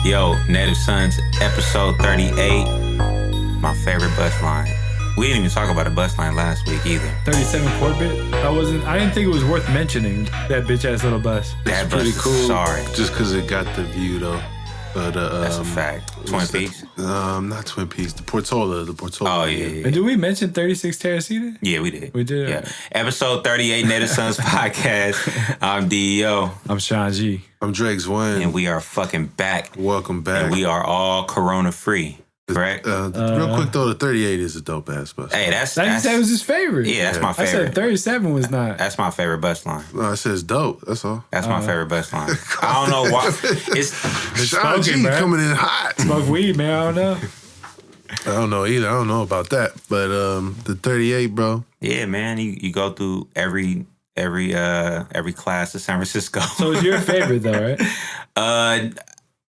Yo, NativeSonz, episode 38. My favorite bus line. We didn't even talk about a bus line last week either. 37 Corbett. I didn't think it was worth mentioning that bitch ass little bus. That It's bus pretty is cool. sorry. Just because it got the view though. But That's a fact. Twin Peaks? Not Twin Peaks. The Portola. Oh, yeah. And did we mention 36 Terracita? Yeah, we did. We did? Yeah. Episode 38, NativeSonz podcast. I'm D.E.O. I'm Sean G. I'm Drake's one. And we are fucking back. Welcome back. And we are all corona free. Correct? Real quick though, the 38 is a dope ass bus. Hey, that's That was his favorite. yeah, that's my I favorite. said 37 was not. That's my favorite bus line. No, it says dope. That's all. That's my favorite bus line. I don't know why. It's Sean G bro. coming in hot. Smoke weed, man. I don't know. I don't know either. I don't know about that. But the 38, bro. yeah, man. You go through every class of San Francisco. So it's your favorite, though, right?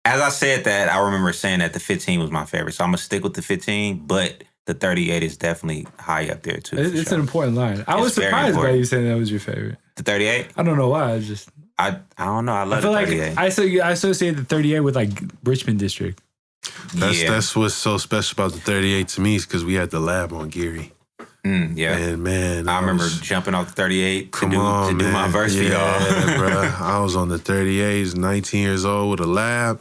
As I said that, I remember saying that the 15 was my favorite. So I'm going to stick with the 15, but the 38 is definitely high up there, too. It's an important line. I was very surprised by important. you saying that was your favorite. The 38? I don't know why. I don't know. I love I feel the like 38. I associate the 38 with like Richmond District. That's what's so special about the 38 to me is because we had the lab on Geary. Yeah. And man, I remember jumping off the 38 to do man. my verse for y'all. Yeah, bro. I was on the 38s, 19 years old with a lab.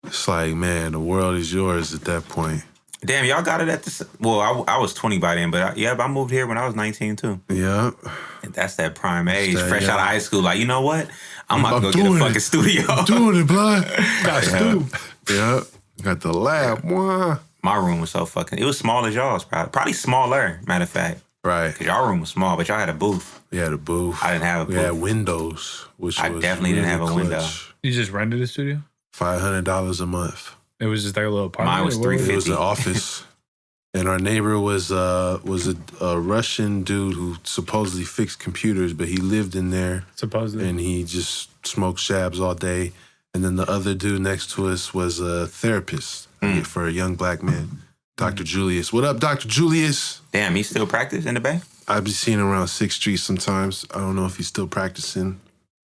It's like, man, the world is yours at that point. Damn, y'all got it at the... Well, I was 20 by then, but I moved here when I was 19, too. Yeah. And that's that prime age, That, fresh yeah. out of high school. Like, you know what? I'm about to go get a fucking studio. Doing it, blood. Got stoop. Yeah. Got the lab. Mwah. My room was so fucking... It was small as y'all's, probably smaller, matter of fact. Right. Because y'all room was small, but y'all had a booth. We had a booth. I didn't have a booth. We had windows, which I was definitely didn't really have a window. clutch. You just rented a studio? $500 a month. It was just like a little apartment? Mine was or what It $350. was an office. And our neighbor was a Russian dude who supposedly fixed computers, but he lived in there. Supposedly. And he just smoked shabs all day. And then the other dude next to us was a therapist for a young black man, Dr. Julius. What up, Dr. Julius? Damn, he still practice in the Bay? I've been seeing him around 6th Street sometimes. I don't know if he's still practicing.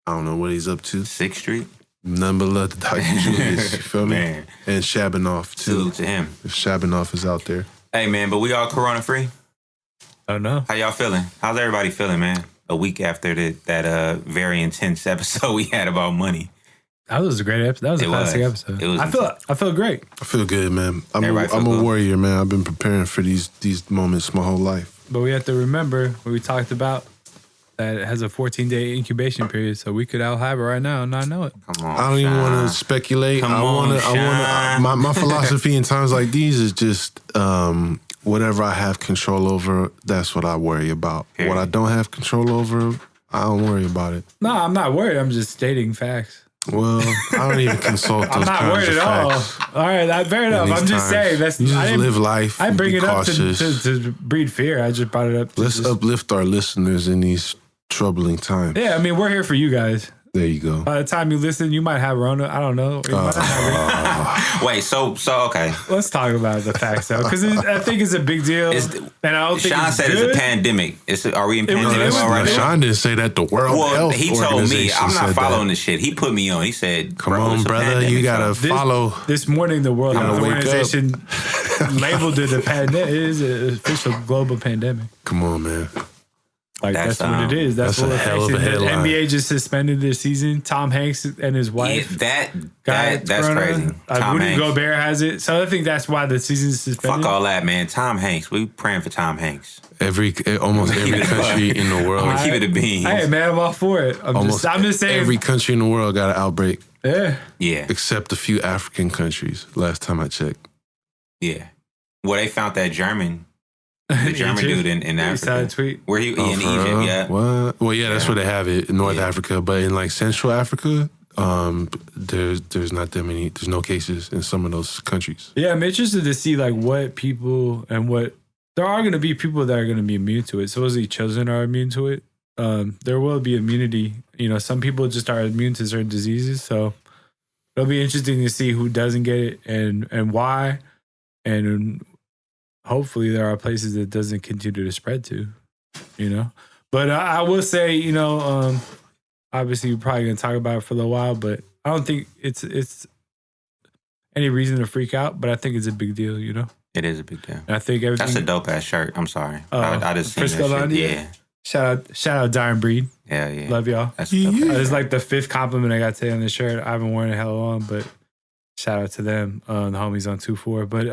I don't know what he's up to. 6th Street? None but love to Dr. Julius, you feel me? Man. And Shabanoff, too. Salute to him. If Shabanoff is out there. Hey, man, but we all corona free? I don't know. How y'all feeling? How's everybody feeling, man? A week after that very intense episode we had about money. That was a great episode. That was a classic episode. It was I feel great. I feel good, man. I'm Everybody feel a good? warrior, man. I've been preparing for these moments my whole life. But we have to remember what we talked about, that it has a 14-day incubation period, so we could out-have it right now and not know it. Come on, I don't even want Sean. to speculate. Come I on, want Sean. my philosophy in times like these is just whatever I have control over, that's what I worry about. Period. What I don't have control over, I don't worry about it. No, I'm not worried. I'm just stating facts. Well, I don't even consult those I'm not kinds worried of at all. facts. All right, fair enough. in these I'm just times. saying. You just live life. I bring be it up cautious. to breed fear. I just brought it up. Let's uplift our listeners in these troubling times. Yeah, I mean, we're here for you guys. There you go. By the time you listen, you might have Rona. I don't know. You might not have it. Wait, so okay. Let's talk about the facts, though, because I think it's a big deal. And I don't think Sean it's said good. it's a pandemic. Are we in pandemic was- mode right now? Sean didn't say that. The World Well, Health he told me, Organization I'm not said following that. this shit. He put me on. He said, Come "Bro, on, it's a brother. pandemic, You gotta so." follow. This morning, the World Health Gotta wake up. Organization labeled it a pandemic. It is an official global pandemic. Come on, man. Like that's what it is. That's that's what a we're hell of a facing. The headline. NBA just suspended their season. Tom Hanks and his Yeah, wife. that's crazy. Tom Rudy Hanks. Gobert has it. So I think that's why the season's suspended. Fuck all that, man. Tom Hanks. We praying for Tom Hanks. Almost every country in the world. I'm gonna keep it a bean. Hey man, I'm all for it. I'm just saying. Every country in the world got an outbreak, Yeah. Yeah, except a few African countries. Last time I checked. yeah. Well, they found that the German dude in You saw a Africa. tweet. Where he in for Egypt? real? Yeah. What? Well, yeah, that's Yeah. where they have it in North Yeah. Africa, but in like Central Africa, there's not that many. There's no cases in some of those countries. Yeah, I'm interested to see like what people and what there are going to be people that are going to be immune to it. Supposedly children are immune to it. There will be immunity. You know, some people just are immune to certain diseases. So it'll be interesting to see who doesn't get it and why. And hopefully there are places that doesn't continue to spread to, you know. But I will say, you know, obviously we're probably going to talk about it for a little while, but I don't think it's any reason to freak out, but I think it's a big deal, you know? It is a big deal. And I think everything. That's a dope ass shirt. I'm sorry. I just seen Frisco that line, shit. yeah. Shout out Dying Breed. Yeah. Love y'all. That's a dope ass It's shirt. like the 5th compliment I got today on this shirt. I haven't worn it hella long, but shout out to them, the homies on 2-4. But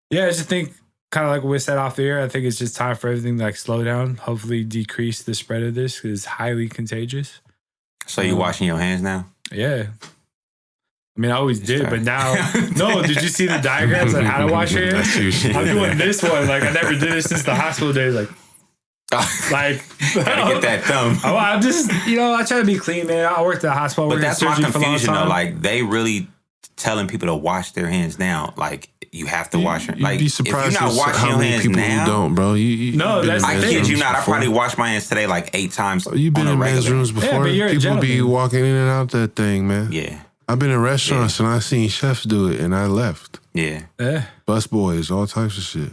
yeah, I just think kind of like what we said off the air, I think it's just time for everything to like slow down, hopefully decrease the spread of this because it's highly contagious. So you washing your hands now? Yeah. I mean, I always did, but now, no, did you see the diagrams on how to wash your hands? I'm doing this one. Like, I never did it since the hospital days. Like, gotta get that thumb. I'm just, I try to be clean, man. I worked at the hospital. But that's my confusion, though. Time. Like, they really telling people to wash their hands now. Like, you have to wash your hands. Like, You'd be surprised if you're not washing how your many hands people now, who don't, bro. No, that's I the kid thing. you not. I before. probably washed my hands today like 8 times. You've been on a in men's regular. rooms before. Yeah, but you're a People be gentleman. walking in and out that thing, man. Yeah. I've been in restaurants and I seen chefs do it, and I left. Yeah. Bus boys, all types of shit.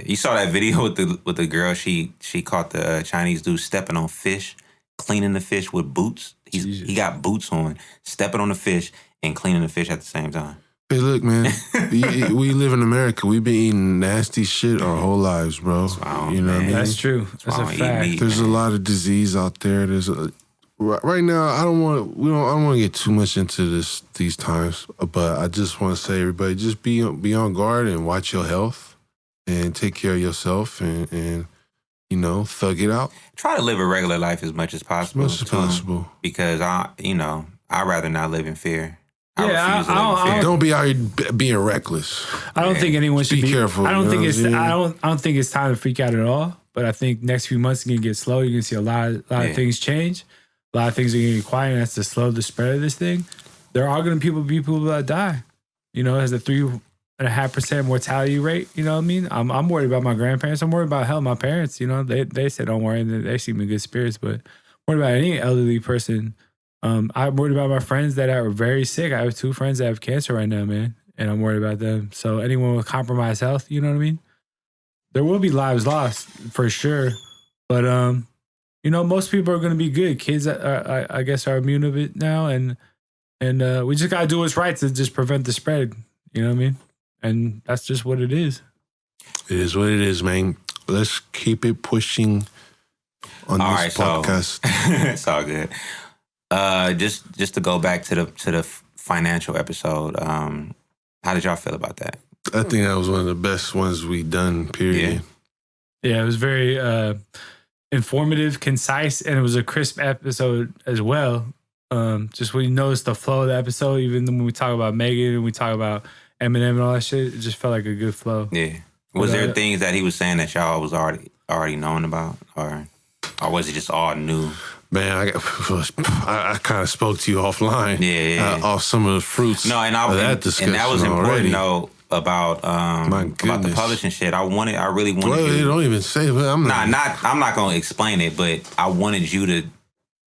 You saw that video with the girl. She caught the Chinese dude stepping on fish, cleaning the fish with boots. He got boots on, stepping on the fish and cleaning the fish at the same time. Hey, look, man. we live in America. We've been eating nasty shit our whole lives, bro. You know what I mean? That's true. That's a fact. There's a lot of disease out there. Right now, I don't want to get too much into these times, but I just want to say, everybody, just be on guard and watch your health and take care of yourself and thug it out. Try to live a regular life as much as possible. As much as possible. Because I'd rather not live in fear. Yeah, I refuse to live in fear. Don't be out here being reckless. I don't think anyone should be careful. I don't think it's. I I don't think it's time to freak out at all. But I think next few months are gonna get slow. You're gonna see a lot of things change. A lot of things are gonna get quiet, and that's to slow the spread of this thing. There are gonna be people that die. It has a 3.5% mortality rate. You know what I mean? I'm worried about my grandparents. I'm worried about my parents. They said don't worry. They seem in good spirits, but I'm worried about any elderly person. I'm worried about my friends that are very sick. I have 2 friends that have cancer right now, man, and I'm worried about them. So anyone with compromised health, you know what I mean? There will be lives lost for sure, but most people are going to be good. Kids, I guess, are immune of it now, and we just got to do what's right to just prevent the spread. You know what I mean? And that's just what it is. It is what it is, man. Let's keep it pushing on this podcast. It's all good. Just to go back to the financial episode, how did y'all feel about that? I think that was one of the best ones we done, period. Yeah, it was very informative, concise, and it was a crisp episode as well. Just when you notice the flow of the episode, even when we talk about Megan and we talk about Eminem and all that shit, it just felt like a good flow. Yeah. Was there things that he was saying that y'all was already knowing about, or was it just all new? Man, I kind of spoke to you offline. Yeah. Off some of the fruits. No, and that discussion and that was important already. though about the publishing shit. I really wanted. Well, you don't even say. But I'm not gonna explain it, but I wanted you to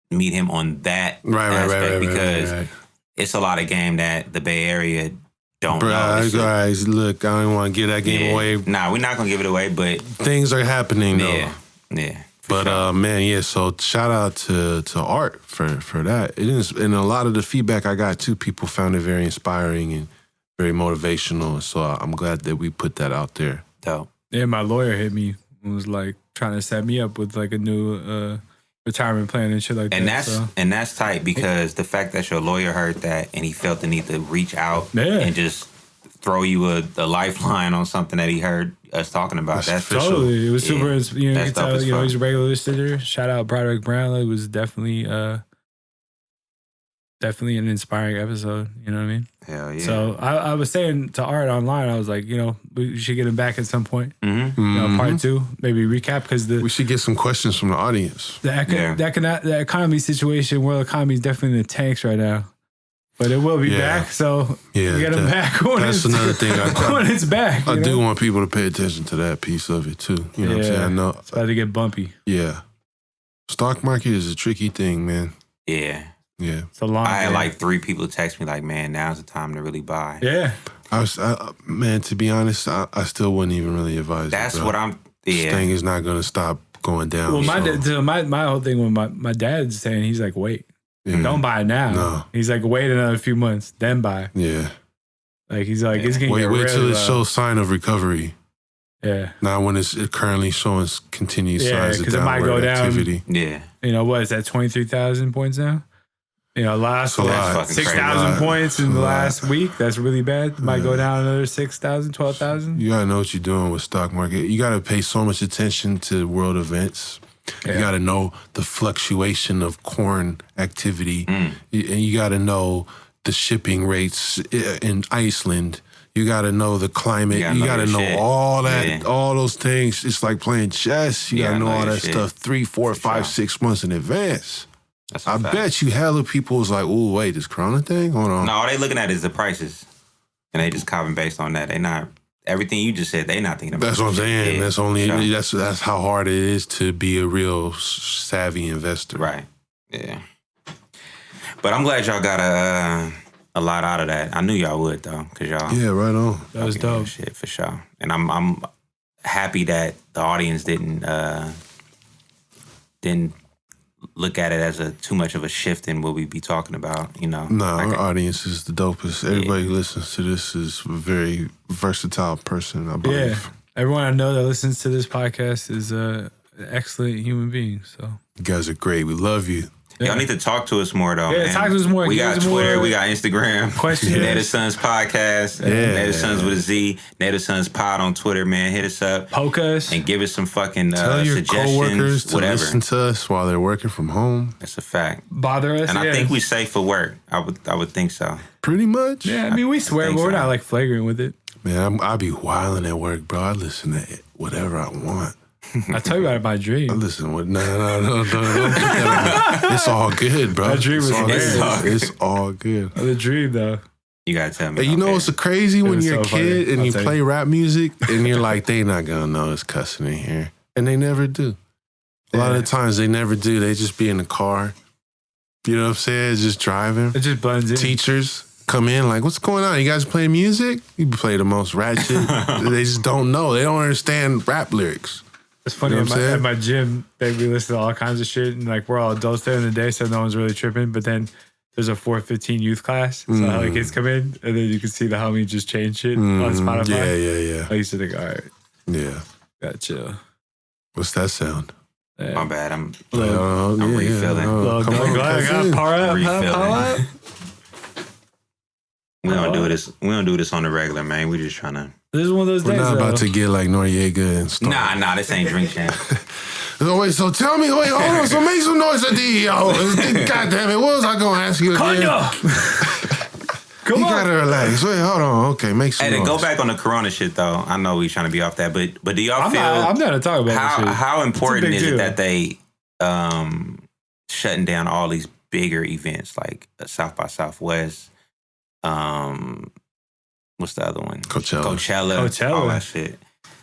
meet him on that aspect because it's a lot of game that the Bay Area don't know. Guys, look, I don't want to give that game away. Nah, we're not gonna give it away, but things are happening though. Yeah. But sure. Man, yeah. So shout out to Art for that. It is, and a lot of the feedback I got too, people found it very inspiring and very motivational. So I'm glad that we put that out there. Dope. Yeah, my lawyer hit me and was like trying to set me up with like a new retirement plan and shit like that. And that's tight because the fact that your lawyer heard that and he felt the need to reach out and just throw you a lifeline on something that he heard us talking about. That's totally. It was super. You can tell. Fun. He's a regular listener. Shout out Broderick Brown. It was definitely an inspiring episode. You know what I mean? Hell yeah. So I was saying to Art online, I was like, we should get him back at some point. Mm-hmm. Part 2, maybe recap because we should get some questions from the audience. The economy situation, world economy is definitely in the tanks right now. But it will be back, so we get him back when that's another thing. When it's back. I do want people to pay attention to that piece of it too. You know what I'm saying? I know it's about to get bumpy. Yeah. Stock market is a tricky thing, man. Yeah. Yeah. It's a long I had like 3 people text me like, man, now's the time to really buy. Yeah. Man, to be honest, I still wouldn't even really advise That's it, what I'm... This thing is not going to stop going down. Well, my whole thing when my dad's saying, he's like, wait. Yeah. Don't buy now. No. He's like, wait another few months, then buy. Yeah. Like he's like, it's gonna get wait till real it shows sign of recovery. Yeah. Not when it's currently showing continued signs of because it might go downward down. activity. Yeah. You know, what is that, 23,000 points now? You know, last 6,000 points in the last week. That's really bad. It might go down another 6,000, 12,000. You gotta know what you're doing with stock market. You gotta pay so much attention to world events. Yeah. You gotta know the fluctuation of corn activity, and you gotta know the shipping rates in Iceland. You gotta know the climate. You gotta know all that, all those things. It's like playing chess. You gotta know all that stuff 3, 4, 5, 6 months in advance. I bet you hella people was like, "Ooh, wait, this Corona thing? Hold on." No, all they looking at is the prices, and they just copying based on that. They not everything you just said. They not thinking about. That's what I'm saying. That's how hard it is to be a real savvy investor. Right. Yeah. But I'm glad y'all got a lot out of that. I knew y'all would though, cause y'all. Yeah, right on. That was dope. Shit for sure. And I'm happy that the audience didn't look at it as too much of a shift in what we be talking about, you know. No, our audience is the dopest. Everybody who listens to this is a very versatile person, I believe. Yeah. Everyone I know that listens to this podcast is an excellent human being. So you guys are great. We love you. Y'all need to talk to us more, though. Yeah, man. talk to us more. We got Twitter, we got Instagram. Questions. NativeSonz podcast. NativeSonz with a Z. NativeSonz pod on Twitter, man. Hit us up. Poke us. And give us some fucking Tell your suggestions. coworkers to whatever. listen to us while they're working from home. That's a fact. Bother us. And I think we safe for work. I would think so. Pretty much. Yeah, I mean, we swear, but we're not like flagrant with it. Man, I be wilding at work, bro. I listen to whatever I want. I tell you about my dream. Listen, no. It's all good, bro. That dream was hilarious. It's all good. The dream, though. You gotta tell me. Hey, you know what's crazy when you're a kid and you play rap music and you're like, they not gonna know it's cussing in here, and they never do. A lot of the times they never do. They just be in the car. You know what I'm saying? Just driving. It just blends in. Teachers come in like, what's going on? You guys playing music? You play the most ratchet. They just don't know. They don't understand rap lyrics. It's funny, at my gym, we listen to all kinds of shit, and like we're all adults there in the day, so no one's really tripping. But then there's a 4:15 youth class, so how the kids come in, and then you can see the homie just change shit on Spotify. Yeah. I used to think, all right, yeah, gotta chill. What's that sound? Yeah. My bad. I'm refilling. Come on, power up. We don't do this. We don't do this on the regular, man. We just trying to. This is one of those days. We're not about to get like Noriega and stuff. Nah. This ain't drink champ. So tell me, hold on. So make some noise at D.E.O. God damn it, what was I gonna ask you again? Come on. You gotta relax. Wait, hold on. Okay, make some noise. Hey, to go back on the Corona shit though. I know we trying to be off that, but do y'all feel? I'm not to talk about this shit. How important is it that they shutting down all these bigger events like South by Southwest? What's the other one? Coachella. All that shit.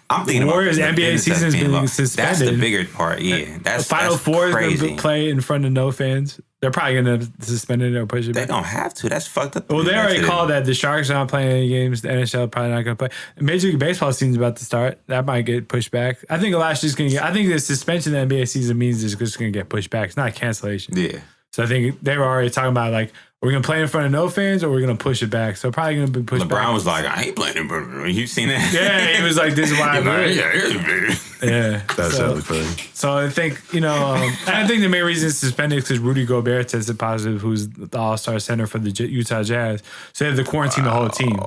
I'm thinking Warriors NBA season is being suspended. That's the bigger part. Yeah, that's Final Four is crazy. going to play in front of no fans. They're probably going to suspend it or push it back. They don't have to. That's fucked up. Well, they already called that. The Sharks are not playing any games. The NHL probably not going to play. Major League Baseball season's about to start. That might get pushed back. I think last year's going to get. I think the suspension of the NBA season means it's just going to get pushed back. It's not a cancellation. Yeah. So I think they were already talking about like, we're going to play in front of no fans or we're going to push it back. So probably going to be pushed back. LeBron was like, I ain't playing in front of no. You seen that? Yeah, he was like, this is why I'm Yeah. That's really funny. So I think, I think the main reason it's suspended is because Rudy Gobert tested positive, who's the all-star center for the Utah Jazz. So they had to quarantine the whole team.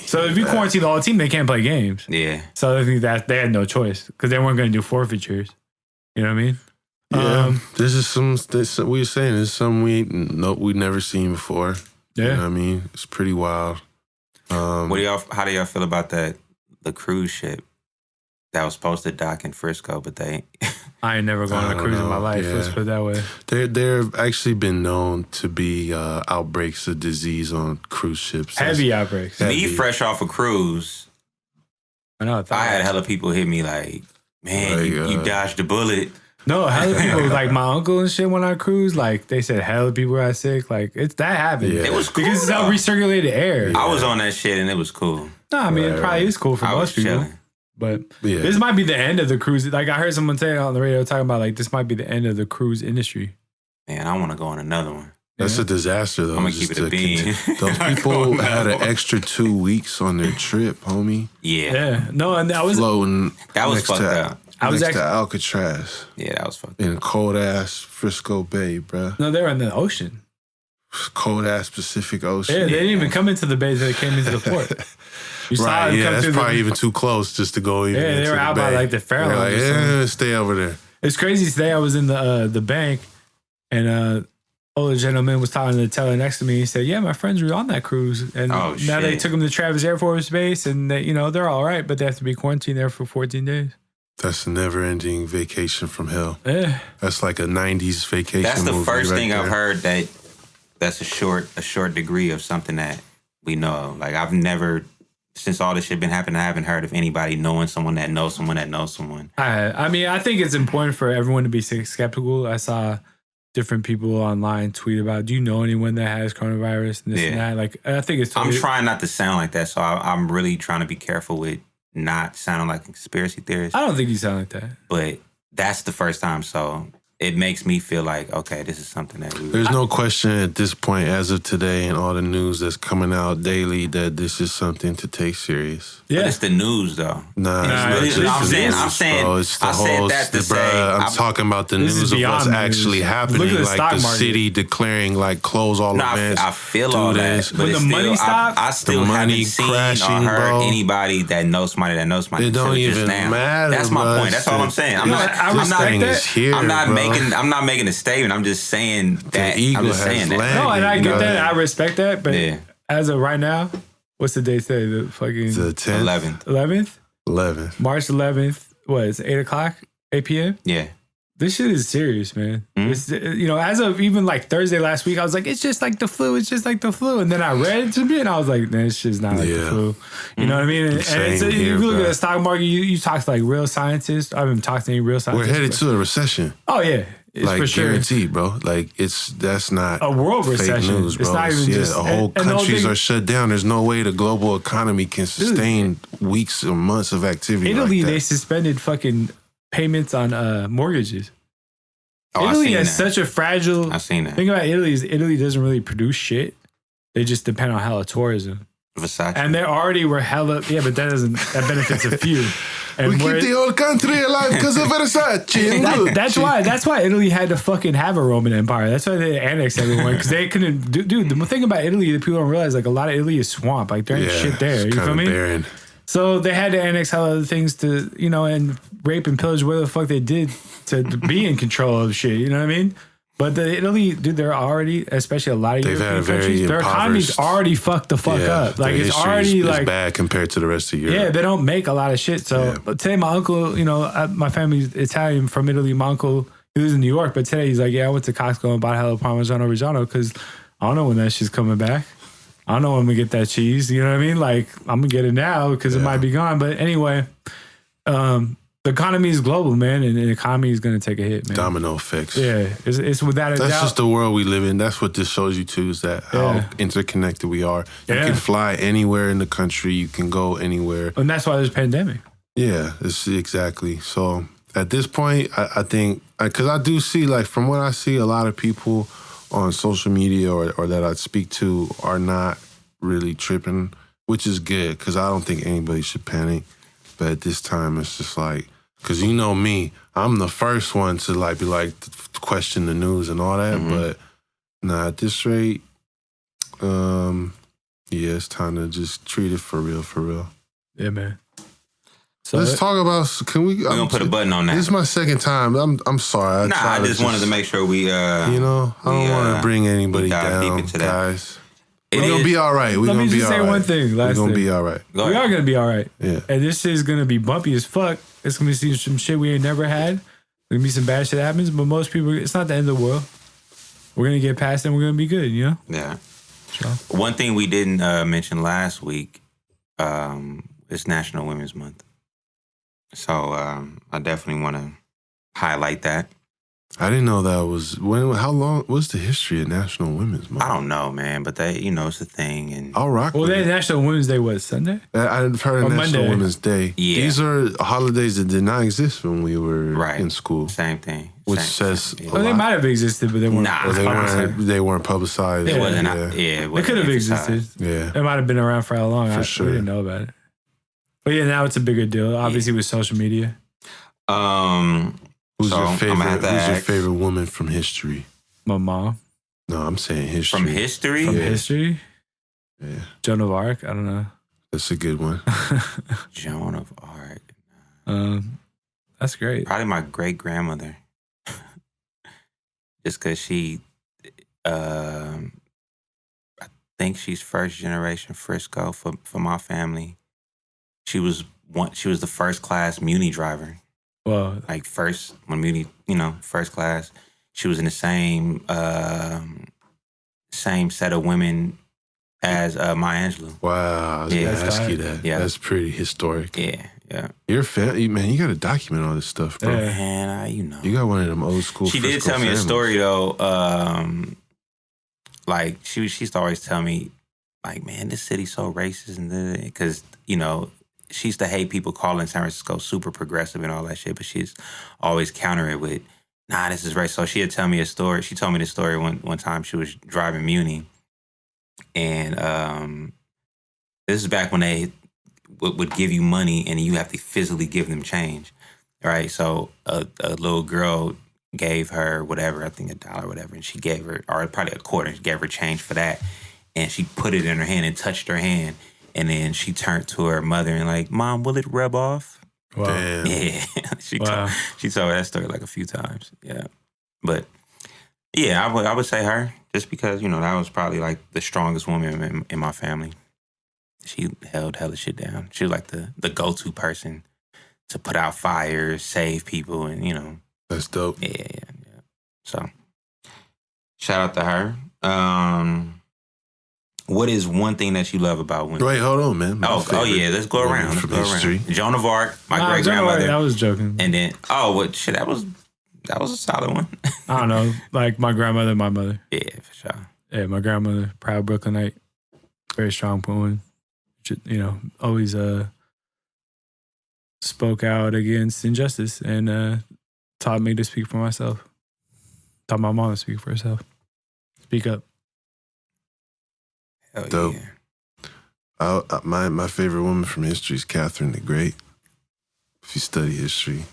So if you quarantine the whole team, they can't play games. Yeah. So I think that they had no choice because they weren't going to do forfeitures. You know what I mean? Yeah, this is we were saying this is something we've never seen before. Yeah, you know what I mean, it's pretty wild. How do y'all feel about the cruise ship that was supposed to dock in Frisco, but they? I ain't never gone on a cruise in my life. Let's put it that way. There have actually been known to be outbreaks of disease on cruise ships. Heavy outbreaks. Me fresh off a cruise. I know. I had hella people hit me like, man, you dodged the bullet. No, hella people, like my uncle and shit went on a cruise, like they said hella people got sick. Like that happened. Yeah. It was cool. Because it's how recirculated air. I was on that shit and it was cool. No, I mean, it probably is cool for most people. Chilling. But this might be the end of the cruise. Like I heard someone say on the radio talking about like this might be the end of the cruise industry. Man, I want to go on another one. That's a disaster, though. I'm gonna keep it a bean. Those people had an extra 2 weeks on their trip, homie. Yeah. No, and that was floating. That was fucked up. Next to Alcatraz. Yeah, that was fucked up. In cold ass Frisco Bay, bruh. No, they were in the ocean. Cold ass Pacific Ocean. Yeah, they didn't even come into the bay until they came into the port. You saw Right, them yeah, come that's through probably even too close just to go even into they were the out by bay. like the Fairlands. Like, yeah, stay over there. It's crazy. Today I was in the bank and older gentleman was talking to the teller next to me. He said, "Yeah, my friends were on that cruise, and now they took them to Travis Air Force Base, and they, they're all right, but they have to be quarantined there for 14 days." That's a never-ending vacation from hell. Yeah, that's like a '90s vacation. That's the first thing there. I've heard that's a short degree of something that we know of. Like I've never, since all this shit been happening, I haven't heard of anybody knowing someone that knows someone that knows someone. I mean, I think it's important for everyone to be skeptical. I saw different people online tweet about, do you know anyone that has coronavirus and this and that? Like, I think it's totally... I'm trying not to sound like that, so I'm really trying to be careful with not sounding like a conspiracy theorist. I don't think you sound like that. But that's the first time, so it makes me feel like, okay, this is something that we... There's no question at this point, as of today and all the news that's coming out daily, that this is something to take serious. Yeah. But it's the news, though. Nah, it's not just the news, bro. It's the whole... I'm talking about the news of what's actually happening. Like the city declaring, like, close all events. I feel all that. But when the money stopped, I still haven't seen or heard anybody that knows somebody that knows somebody. It don't even matter. That's my point. That's all I'm saying. I'm not making a statement. I'm just saying that. I'm just saying that. No, and I get that. I respect that. But as of right now, what's the date today? The fucking... The 10th? 11th? 11th. March 11th. What, it's 8 o'clock? 8 p.m.? Yeah. This shit is serious, man. It's, as of even like Thursday last week, I was like, it's just like the flu. It's just like the flu. And then I read to me and I was like, nah, this shit's not like the flu. You know what I mean? And it's, if you look at the stock market, you talk to like real scientists. I haven't talked to any real scientists. We're headed to a recession. Oh, yeah. It's like for sure. guaranteed, bro. Like that's not a world fake recession. news, bro. It's not even just whole countries are shut down. There's no way the global economy can sustain weeks or months of activity. Italy, like that. They suspended fucking payments on mortgages. Oh, Italy has such a fragile. I've seen that. Thing about Italy is Italy doesn't really produce shit. They just depend on hella tourism. Versace. And they already were hella, but that benefits a few. And we keep the whole country alive because of Versace. That's why Italy had to fucking have a Roman Empire. That's why they annexed everyone, because they couldn't dude, the thing about Italy that people don't realize, like a lot of Italy is swamp. Like there ain't shit there. You feel me? Barren. So they had to annex hella other things to, and rape and pillage whatever the fuck they did to be in control of shit. You know what I mean? But the Italy, dude, they're already, especially a lot of European countries, their economy's already fucked the fuck up. Like it's already like bad compared to the rest of Europe. Yeah, they don't make a lot of shit. So today, my uncle, my family's Italian from Italy. My uncle, he lives in New York, but today he's like, yeah, I went to Costco and bought hella Parmigiano Reggiano because I don't know when that shit's coming back. I don't know when I'm gonna get that cheese. You know what I mean? Like I'm gonna get it now because it might be gone. But anyway, the economy is global, man, and the economy is going to take a hit, man. Domino effects. Yeah, it's without a doubt. That's just the world we live in. That's what this shows you too, is that how interconnected we are. You can fly anywhere in the country. You can go anywhere. And that's why there's a pandemic. Yeah, it's exactly. So at this point, I think, because I do see, like, from what I see, a lot of people on social media or that I speak to are not really tripping, which is good, because I don't think anybody should panic. But at this time, it's just like, because you know me, I'm the first one to like be like question the news and all that. But nah, at this rate, it's time to just treat it for real, for real. Yeah, man. So let's talk about. Can we? We're gonna put a button on that. This is my second time. I'm sorry. I just wanted to make sure we. I don't want to bring anybody down, guys. We're going to be all right. Let me just say one thing. We're going to be all right. We are going to be all right. Yeah. And this shit is going to be bumpy as fuck. It's going to be some shit we ain't never had. There's going to be some bad shit that happens, but most people, it's not the end of the world. We're going to get past it and we're going to be good, you know? Yeah. So. One thing we didn't mention last week is National Women's Month. So I definitely want to highlight that. I didn't know that was how long was the history of National Women's Month? I don't know, man, but they, it's a thing, and I'll rock. Well, with they it. National Women's Day was Sunday. I've heard of Or National Monday. Women's Day. Yeah. These are holidays that did not exist when we were in school. Same thing. Which Same, says yeah. a Well, they lot. might have existed, but they weren't. Nah. Or publicized. they weren't publicized. It wasn't. Yeah. It They wasn't could have emphasized. existed. Yeah. It might have been around for how long? For sure. We didn't know about it. But yeah, now it's a bigger deal. Obviously, with social media. Who's So, your I'm favorite? gonna have to Who's your ask. favorite woman from history? My mom No, I'm saying history. From history? from Yeah. history. Yeah, Joan of Arc. I don't know. that's a good one. Joan of Arc. That's great. Probably my great grandmother. Just because she, I think she's first generation Frisco for my family. She was the first class Muni driver. Well, Like first when Muni, first class. She was in the same set of women as Maya Angelou. Wow, I was Yeah. gonna That's ask you tight. that. Yeah. That's pretty historic. Yeah, yeah. You're a fan, man. You got to document all this stuff, bro. Yeah. Man, You got one of them old school. She did Frisco tell me a families. story though. Like she used to always tell me, like, man, this city's so racist, and because she used to hate people calling San Francisco super progressive and all that shit, but she's always counter it with, nah, this is racist. So she'd tell me a story. She told me this story one time. She was driving Muni, and this is back when they would give you money and you have to physically give them change, right? So a little girl gave her whatever, I think $1 or whatever, and she gave her, or probably a quarter, and she gave her change for that. And she put it in her hand and touched her hand. And then she turned to her mother and like, Mom, will it rub off? wow. Damn. Yeah. she Wow. told that story like a few times. Yeah. But yeah, I would say her, just because, that was probably like the strongest woman in my family. She held hella shit down. She was like the go-to person to put out fires, save people, and That's dope. yeah. So, shout out to her. What is one thing that you love about women? Wait, hold on, man. My Oh favorite yeah, let's go woman around. Let's from go history. around. Joan of Arc, my Nah, great don't worry, grandmother, I was joking. and then shit, that was a solid one. I don't know. Like my grandmother, and my mother. Yeah, for sure. Yeah, my grandmother, proud Brooklynite, very strong woman. Always spoke out against injustice and taught me to speak for myself. Taught my mom to speak for herself. Speak up. Hell Dope. yeah. My favorite woman from history is Catherine the Great. If you study history,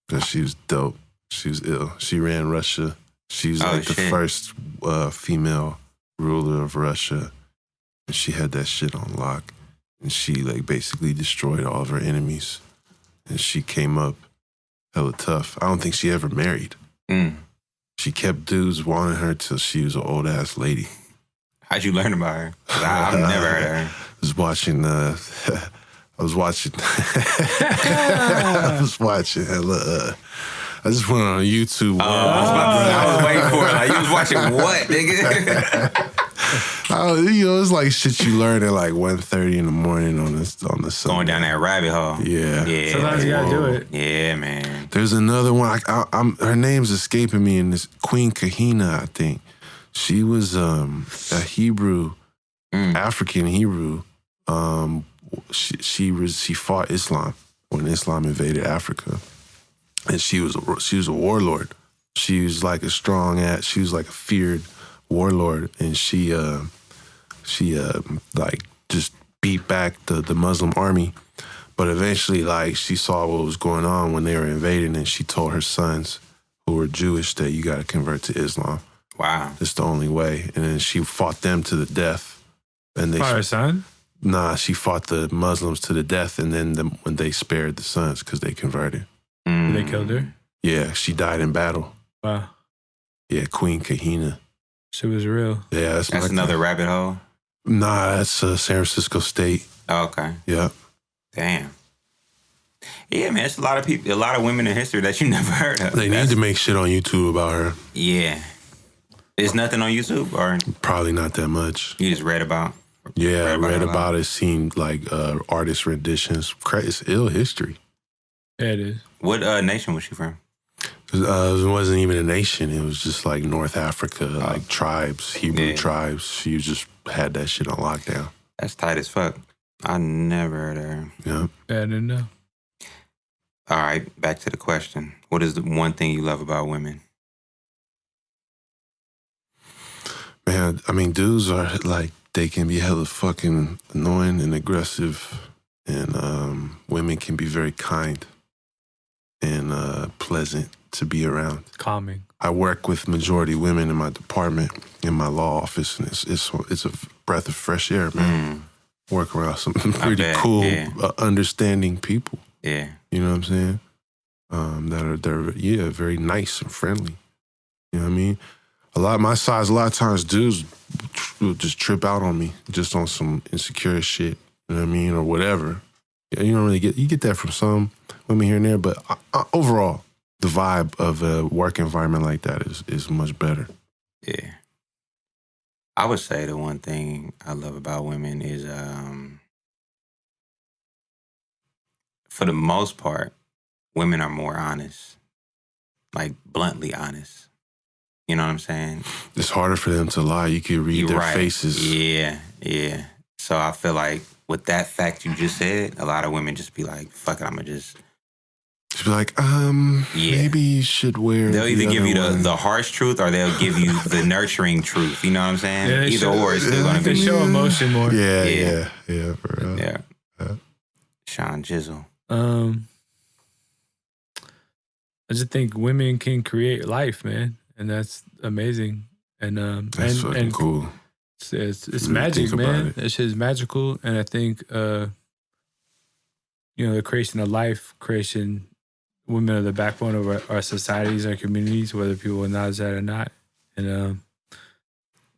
because she was dope. She was ill. She ran Russia. She was like the shit. first female ruler of Russia. And she had that shit on lock. And she like basically destroyed all of her enemies. And she came up hella tough. I don't think she ever married. Mm. She kept dudes wanting her till she was an old ass lady. How'd you learn about her? 'Cause I've never heard of her. I was watching hella I just went on YouTube. I was about to say, I was waiting for it. Like, you was watching what, nigga? It's like shit you learn at like 1:30 in the morning on the Sunday. Going down that rabbit hole. Yeah. Yeah. Sometimes you gotta do Whoa. it. Yeah, man. There's another one. Her name's escaping me. In this Queen Kahina, I think she was a Hebrew, African Hebrew. She fought Islam when Islam invaded Africa, and she was a warlord. She was like a she was like a feared warlord, and she like just beat back the Muslim army. But eventually, like, she saw what was going on when they were invading, and she told her sons, who were Jewish, that you got to convert to Islam. Wow. It's the only way. And then she fought them to the death. And they Her son? Nah, she fought the Muslims to the death, and then when they spared the sons because they converted. They killed her? Yeah, she died in battle. Wow. Yeah, Queen Kahina. She was real. Yeah, That's another rabbit hole. Nah, that's San Francisco State. Oh, okay. Yeah. Damn. Yeah, man, it's a lot of people, a lot of women in history that you never heard of. They need to make shit on YouTube about her. Yeah. There's nothing on YouTube, or Probably not that much. you just read about? Yeah, I read a lot? about it, seen like artist renditions. It's ill history. Yeah, it is. What nation was she from? It wasn't even a nation. It was just like North Africa, like tribes, Hebrew tribes. She just had that shit on lockdown. That's tight as fuck. I never heard of her. Yeah. I didn't know. All right, back to the question. What is the one thing you love about women? Man, I mean, dudes are like, they can be hella fucking annoying and aggressive, and women can be very kind and pleasant to be around. Calming. I work with majority women in my department, in my law office, and it's a breath of fresh air, man. Work around some pretty cool, understanding people. Yeah. You know what I'm saying? They're very nice and friendly. You know what I mean? A lot of times dudes will just trip out on me just on some insecure shit. You know what I mean? Or whatever. You don't really you get that from some women here and there, but overall, the vibe of a work environment like that is much better. Yeah. I would say the one thing I love about women is, for the most part, women are more honest, like bluntly honest. You know what I'm saying? It's harder for them to lie. You can read their faces. Yeah. So I feel like with that fact you just said, a lot of women just be like, fuck it, I'm going to just be like, maybe you should wear. They'll either give you the harsh truth or they'll give you the nurturing truth. You know what I'm saying? Yeah, either or, it's still going to be. They show emotion more. Yeah. For real. Yeah. Sean Jizzle. I just think women can create life, man, and that's amazing. And that's fucking cool. It's magic, man. That shit is magical, and I think the creation of life, women are the backbone of our societies, our communities, whether people acknowledge that or not. And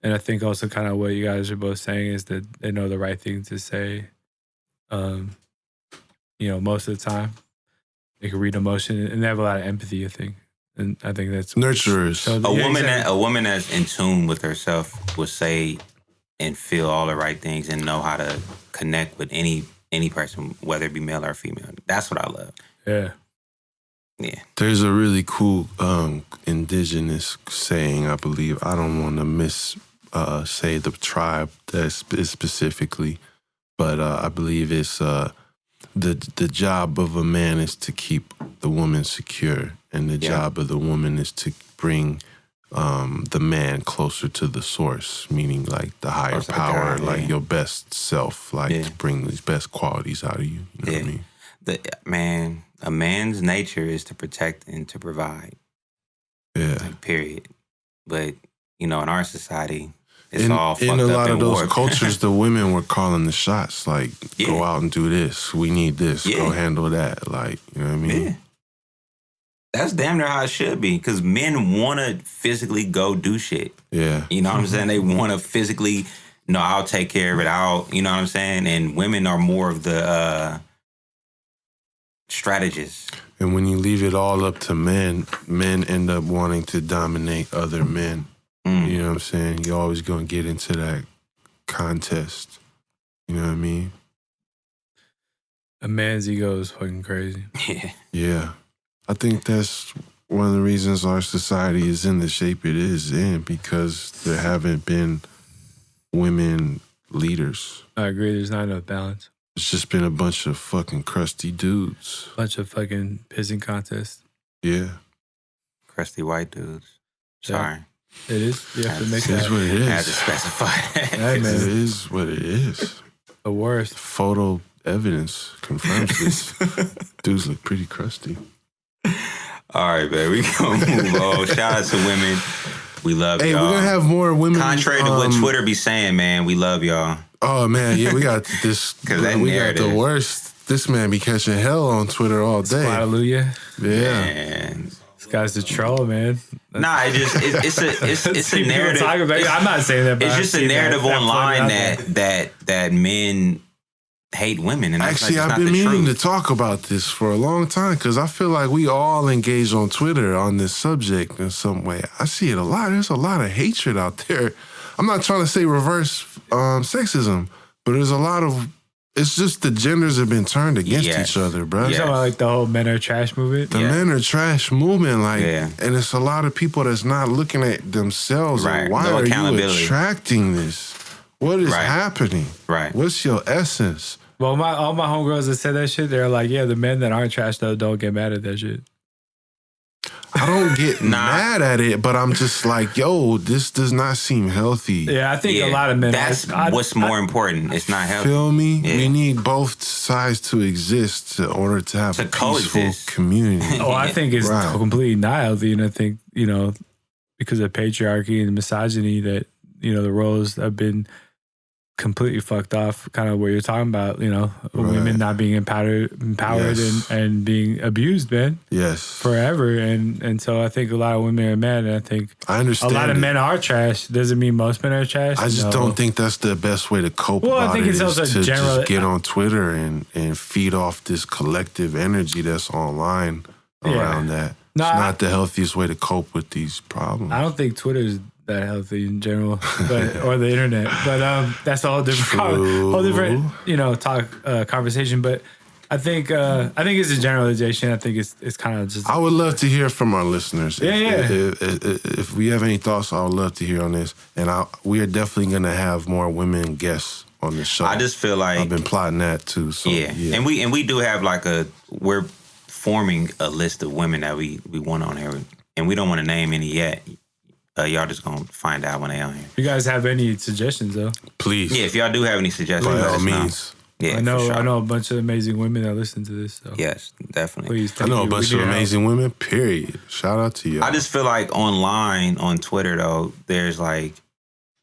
I think also kind of what you guys are both saying is that they know the right thing to say. Most of the time. They can read emotion and they have a lot of empathy, I think. And I think that's nurturers. So a woman that's in tune with herself will say and feel all the right things and know how to connect with any person, whether it be male or female. That's what I love. Yeah. Yeah. There's a really cool indigenous saying, I believe. I don't want to say the tribe that specifically, but I believe it's the job of a man is to keep the woman secure, and the job of the woman is to bring the man closer to the source, meaning like the higher power, like your best self, to bring these best qualities out of you. You know what I mean? A man's nature is to protect and to provide. Yeah. Like, period. But, in our society, it's all fucked up. In a lot of those warped. cultures, the women were calling the shots. Like, go out and do this. We need this. Go handle that. Like, you know what I mean? Yeah. That's damn near how it should be. Because men want to physically go do shit. Yeah. You know what I'm saying? They want to physically, I'll take care of it. You know what I'm saying? And women are more of the strategists. And when you leave it all up to men end up wanting to dominate other men. You know what I'm saying? You're always going to get into that contest. You know what I mean? A man's ego is fucking crazy. Yeah. I think that's one of the reasons our society is in the shape it is in, because there haven't been women leaders. I agree. There's not enough balance. It's just been a bunch of fucking crusty dudes. Bunch of fucking pissing contests. Yeah. Crusty white dudes. Sorry. It is. You have to make that. It is what it is. I had to specify. Hey, man. It is what it is. The worst. Photo evidence confirms this. Dudes look pretty crusty. All right, man. We gonna move on. Shout out to women. We love y'all. Hey, we're gonna have more women. Contrary to what Twitter be saying, man, we love y'all. Oh man, yeah, we got this. We got the worst. This man be catching hell on Twitter all day. Hallelujah. Yeah. Man. This guy's a troll, man. Nah, it's a narrative. I'm not saying that. It's just a narrative online that men hate women. And actually, I've been meaning to talk about this for a long time, because I feel like we all engage on Twitter on this subject in some way. I see it a lot. There's a lot of hatred out there. I'm not trying to say reverse sexism, but there's a lot of It's just the genders have been turned against each other, bro. You talking about like the whole men are trash movement? The men are trash movement, like, and it's a lot of people that's not looking at themselves. Like, why are you attracting this? What is happening? Right. What's your essence? Well, all my homegirls that said that shit, they're like, yeah, the men that aren't trash though don't get mad at that shit. I don't get mad at it, but I'm just like, yo, this does not seem healthy. Yeah, I think a lot of men. That's what's more important. It's not healthy. Feel me? Yeah. We need both sides to exist in order to have a peaceful community. Oh, I think it's completely not healthy, and I think because of patriarchy and misogyny that the roles have been completely fucked off, kind of what you're talking about, women not being empowered and being abused, man. Yes. Forever. And so I think a lot of women are mad, and I understand a lot of men are trash. Doesn't mean most men are trash. I just don't think that's the best way to cope about it. It's also to just get on Twitter and feed off this collective energy that's online around that. It's not the healthiest way to cope with these problems. I don't think Twitter's that healthy in general, or the internet, but that's a whole different, conversation. But I think it's a generalization. I think it's kind of just. I would love to hear from our listeners. Yeah, If we have any thoughts, I would love to hear on this, and we are definitely gonna have more women guests on the show. I just feel like I've been plotting that too. So and we do have we're forming a list of women that we want on here, and we don't want to name any yet. Y'all just gonna find out when they on here. You guys have any suggestions though? Please. Yeah, if y'all do have any suggestions, by all means. Yeah, I know a bunch of amazing women that listen to this. So. Yes, definitely. Please, I know a bunch of amazing women. Period. Shout out to you. I just feel like online on Twitter though, there's like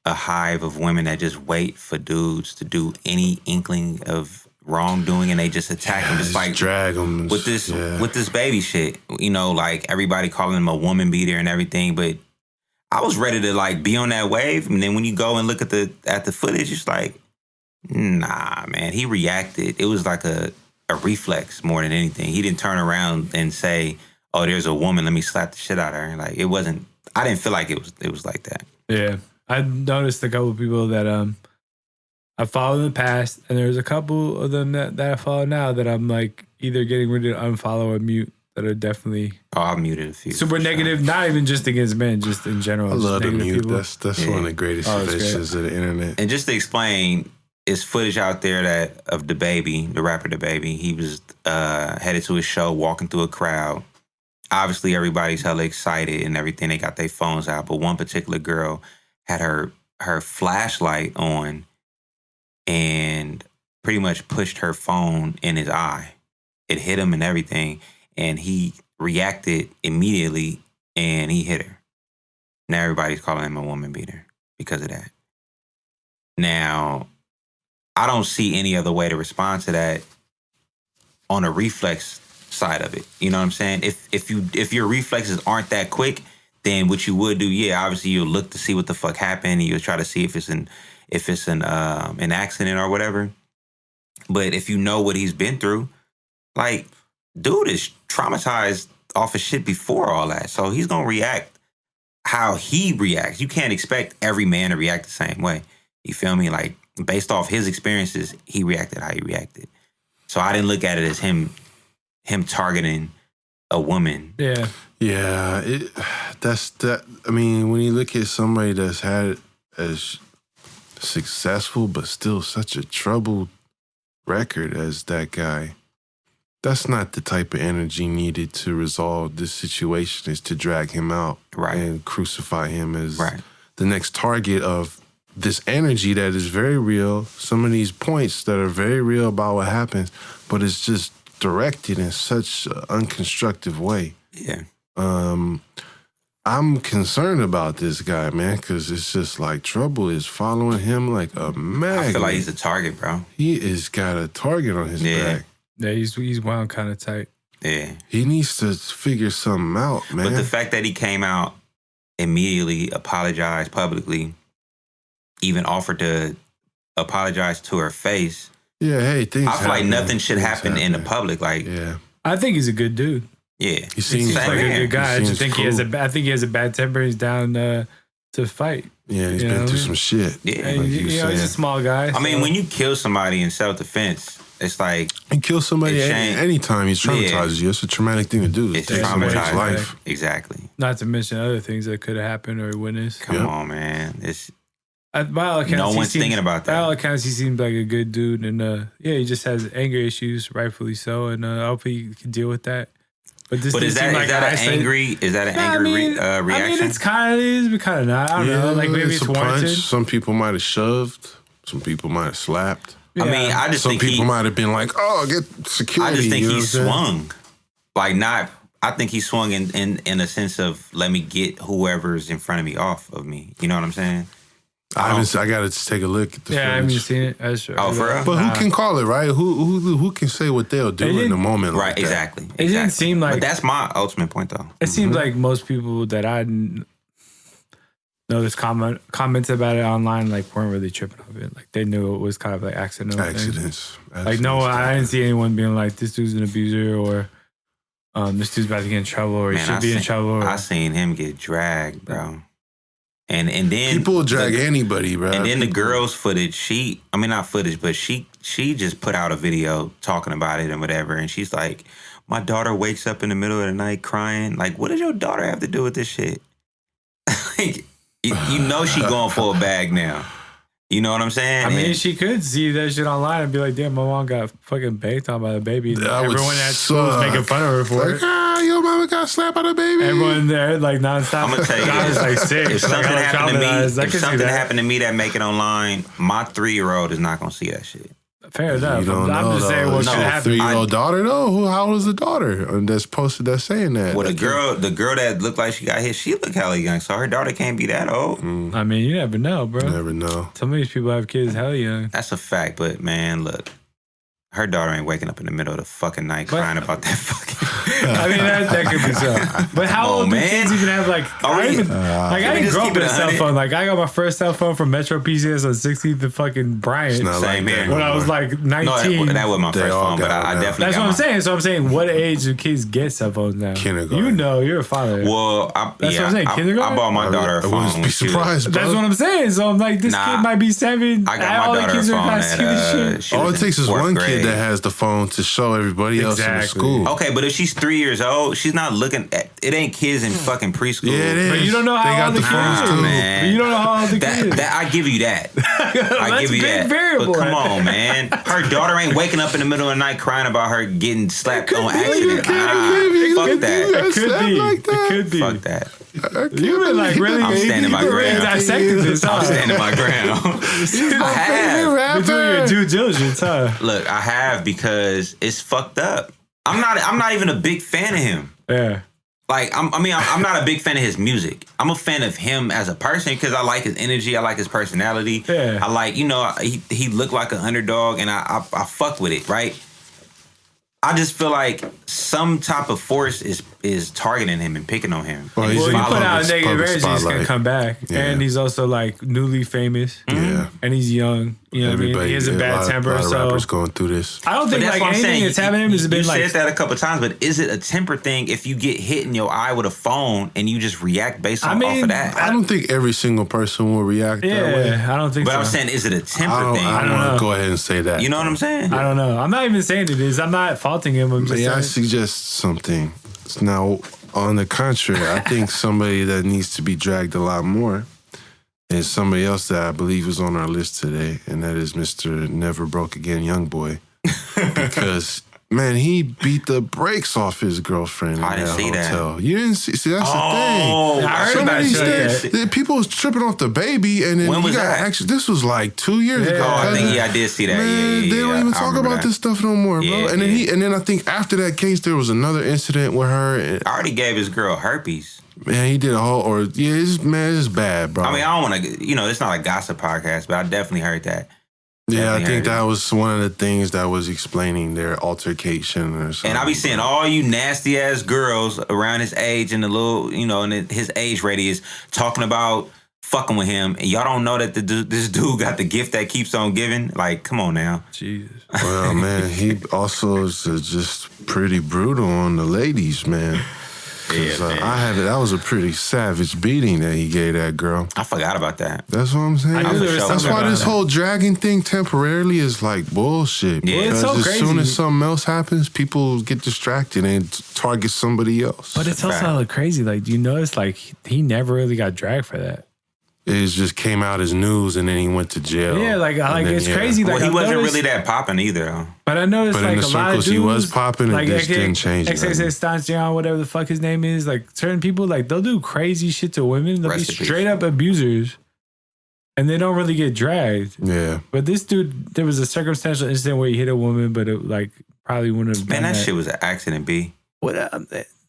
a hive of women that just wait for dudes to do any inkling of wrongdoing, and they just attack them, just like drag them with this baby shit. Like everybody calling them a woman beater and everything, but I was ready to be on that wave, and then when you go and look at the footage, it's like, nah, man, he reacted. It was like a reflex more than anything. He didn't turn around and say, "Oh, there's a woman. Let me slap the shit out of her." Like it wasn't. I didn't feel like it was like that. Yeah, I noticed a couple of people that I followed in the past, and there's a couple of them that I follow now that I'm like either getting rid of, unfollow, or mute. That are definitely I muted a few. Super negative, not even just against men, just in general. I love the mute. People. That's one of the greatest inventions of the internet. And just to explain, it's footage out there of DaBaby, the rapper DaBaby. He was headed to his show, walking through a crowd. Obviously, everybody's hella excited and everything. They got their phones out, but one particular girl had her flashlight on and pretty much pushed her phone in his eye. It hit him and everything. And he reacted immediately, and he hit her. Now everybody's calling him a woman beater because of that. Now, I don't see any other way to respond to that on a reflex side of it. You know what I'm saying? If your reflexes aren't that quick, then what you would do, obviously you'll look to see what the fuck happened, and you'll try to see if it's an accident or whatever. But if you know what he's been through, like, dude is traumatized off of shit before all that. So he's going to react how he reacts. You can't expect every man to react the same way. You feel me? Like, based off his experiences, he reacted how he reacted. So I didn't look at it as him targeting a woman. Yeah. Yeah. I mean, when you look at somebody that's had as successful but still such a troubled record as that guy, that's not the type of energy needed to resolve this situation, is to drag him out and crucify him as the next target of this energy that is very real. Some of these points that are very real about what happens, but it's just directed in such an unconstructive way. Yeah. I'm concerned about this guy, man, because it's just like trouble is following him like a magnet. I feel like he's a target, bro. He has got a target on his back. Yeah, he's wound kind of tight. Yeah. He needs to figure something out, man. But the fact that he came out, immediately apologized publicly, even offered to apologize to her face. Yeah, hey, things I feel like nothing should happen in the public. Like, I think he's a good dude. Yeah. He seems like a good guy. I just think he has a bad temper. He's down to fight. Yeah, he's been through some shit. Yeah. And, he's a small guy. I mean, when you kill somebody in self-defense, it's like... And kill somebody anytime he's traumatizes you. It's a traumatic thing to do. It's take somebody's traumatizing. life. Exactly. Not to mention other things that could have happened or witnessed. Come on, man. By all accounts, no one's thinking about that. By all accounts, he seems like a good dude, and he just has anger issues, rightfully so, and I hope he can deal with that. But is that an angry reaction? I mean, it's kind of not. I don't know. Like maybe it's warranted. Punch. Some people might have shoved. Some people might have slapped. Yeah. I mean, I just some think people might have been like, "Oh, get security." I just think he swung, like not. I think he swung in a sense of let me get whoever's in front of me off of me. You know what I'm saying? I got to take a look at the footage. I haven't seen it. That's true. Oh, for real? But who can call it, right? Who can say what they'll do in the moment? Right, like exactly. It didn't seem like... But that's my ultimate point, though. It seems like most people that I noticed comments about it online like weren't really tripping off it. Like they knew it was kind of like accidents. Like I didn't see anyone being like, this dude's an abuser or this dude's about to get in trouble or he should be in trouble. I seen him get dragged, bro. And then people drag anybody, bro. And then the girl's footage, not footage, but she just put out a video talking about it and whatever. And she's like, my daughter wakes up in the middle of the night crying. Like, what does your daughter have to do with this shit? Like, you know she going for a bag now. You know what I'm saying? I mean, she could see that shit online and be like, damn, my mom got fucking baked on by the baby. Everyone at school was making fun of her for it. Your mama got slapped by the baby. Everyone there, like, nonstop. I'm going to tell you, I was like 6. If something happened to me that make it online, my 3-year-old is not going to see that shit. Fair enough. I'm just saying what should happen. 3-year-old daughter, though? How old is the daughter that's posted that's saying that? Well, the girl that looked like she got hit, she looked hella young, so her daughter can't be that old. I mean, you never know, bro. You never know. Some of these people have kids hella young. That's a fact, but man, look. Her daughter ain't waking up in the middle of the fucking night crying about that fucking... I mean, that could be so. But how old do kids even have, like... I didn't grow up with a cell phone. Like, I got my first cell phone from Metro PCS on 16th and fucking Bryant. Same here. When I was like 19. No, that was my first phone, but I definitely That's what I'm saying. So I'm saying, what age do kids get cell phones now? Kindergarten. You know, you're a father. Well, that's what I'm saying. Kindergarten? I bought my daughter a phone. I wouldn't be surprised, bro. That's what I'm saying. So I'm like, this kid might be 7. I got my daughter a phone all it takes is one kid that has the phone to show everybody else in the school. Okay, but if she's 3 years old, she's not looking at it. Ain't kids in fucking preschool. Yeah, it is. But you don't know how old the kid is, man. But you don't know how old the kid is. I give you that. I give you that. Variable. But come on, man. Her daughter ain't waking up in the middle of the night crying about her getting slapped on accident. Fuck that. It could be. It could be. Fuck that. You've been like really. I'm standing my ground. Dissecting this. I'm standing my ground. I have. You're doing your due diligence, huh? Look, I have because it's fucked up. I'm not even a big fan of him. Yeah. Like I'm not a big fan of his music. I'm a fan of him as a person because I like his energy. I like his personality. Yeah. I like, he looked like an underdog and I fuck with it, right? I just feel like some type of force is targeting him and picking on him. Well, you put out a negative energy, he's gonna come back, and he's also like newly famous. Yeah, and he's young. You know what I mean? He has a bad temper. A lot of rappers going through this. I don't think like anything that's happened to him has been like. You said that a couple of times, but is it a temper thing if you get hit in your eye with a phone and you just react based off of that? I don't think every single person will react that way. I don't think. But I'm saying, is it a temper thing? I don't want to go ahead and say that. You know what I'm saying? I don't know. I'm not even saying it is. I'm not faulting him. I'm just saying. I suggest something. Now, on the contrary, I think somebody that needs to be dragged a lot more is somebody else that I believe is on our list today, and that is Mr. Never Broke Again YOUNGBOY. Because, man, he beat the brakes off his girlfriend in that hotel. That. You didn't see? See, that's the thing. I heard about that. People was tripping off the baby, and then when was that? Actually, this was like 2 years ago. Oh, I think I did see that. Man, they don't even talk about this stuff no more, bro. And then I think after that case, there was another incident with her. I already gave his girl herpes. Man, he did a whole, it's bad, bro. I mean, I don't want to, it's not a gossip podcast, but I definitely heard that. Yeah, I think that was one of the things that was explaining their altercation or something. And I be seeing all you nasty ass girls around his age and the little, in his age radius talking about fucking with him, and y'all don't know that this dude got the gift that keeps on giving. Like, come on now. Jesus. Well, man, he also is just pretty brutal on the ladies, man. 'Cause, I have it. That was a pretty savage beating that he gave that girl. I forgot about that. That's what I'm saying. That's why this whole dragging thing temporarily is like bullshit. Yeah. Because Well, it's so as soon crazy. as something else happens, people get distracted and target somebody else. But it's also like crazy. Like, do you notice like he never really got dragged for that? It just came out as news, and then he went to jail. Yeah, like it's crazy. Like, Well, he wasn't noticed, really that popping either. Though. But I noticed But in like the a lot of circles dudes, he was popping, like it just didn't change nothing. Sonz, whatever the fuck his name is. Like certain people, like they'll do crazy shit to women. They'll Rest be in peace. straight up abusers, and they don't really get dragged. Yeah. But this dude, there was a circumstantial incident where he hit a woman, but it like probably wouldn't have. Man, done that shit was an accident, B. What?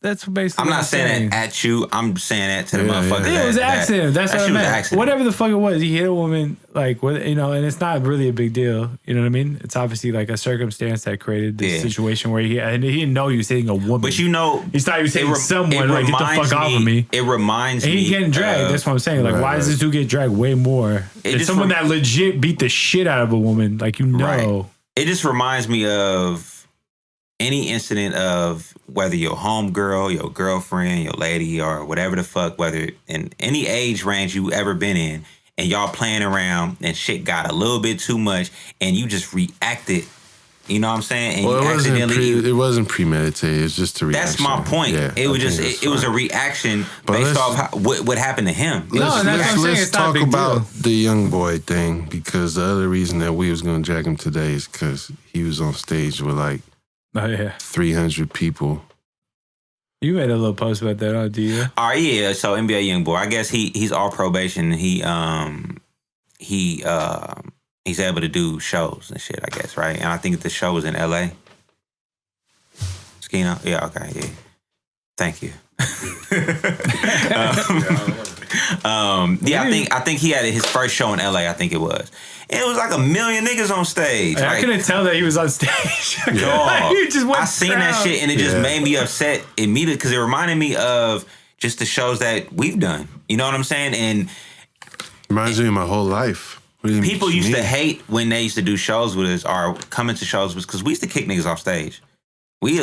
That's basically. I'm what not saying that at you. I'm saying that to the motherfuckers. Yeah, it was an accident. That's what I meant. Accident. Whatever the fuck it was, he hit a woman, like, what, you know, and it's not really a big deal. You know what I mean? It's obviously like a circumstance that created this situation where he didn't know he was hitting a woman. But you know, he thought he was hitting someone. Like, get the fuck off of me. It reminds me. And he getting dragged. That's what I'm saying. Like, why does this dude get dragged way more? It's someone that legit beat the shit out of a woman. Like, you know. Right. It just reminds me of any incident of whether your homegirl, your girlfriend, your lady, or whatever the fuck, whether in any age range you ever been in, and y'all playing around and shit got a little bit too much, and you just reacted. You know what I'm saying? And Well, you it wasn't premeditated. It's just a reaction. That's my point. Yeah, it was just it was a reaction based off what happened to him. Let's talk about the young boy thing, because the other reason that we was gonna drag him today is because he was on stage with like 300 people. You made a little post about that on D.E.O. All right, yeah. So NBA YoungBoy, I guess he's all probation. He's able to do shows and shit, I guess, right? And I think the show was in LA. Skino? Yeah, okay, yeah. Thank you. I think he had his first show in LA, I think it was. And it was like 1 million niggas on stage. I couldn't tell that he was on stage. Dog, He just went I seen that shit and it just made me upset immediately because it reminded me of just the shows that we've done. You know what I'm saying? And reminds me of my whole life. People used to hate when they used to do shows with us or come into shows with us because we used to kick niggas off stage. We'd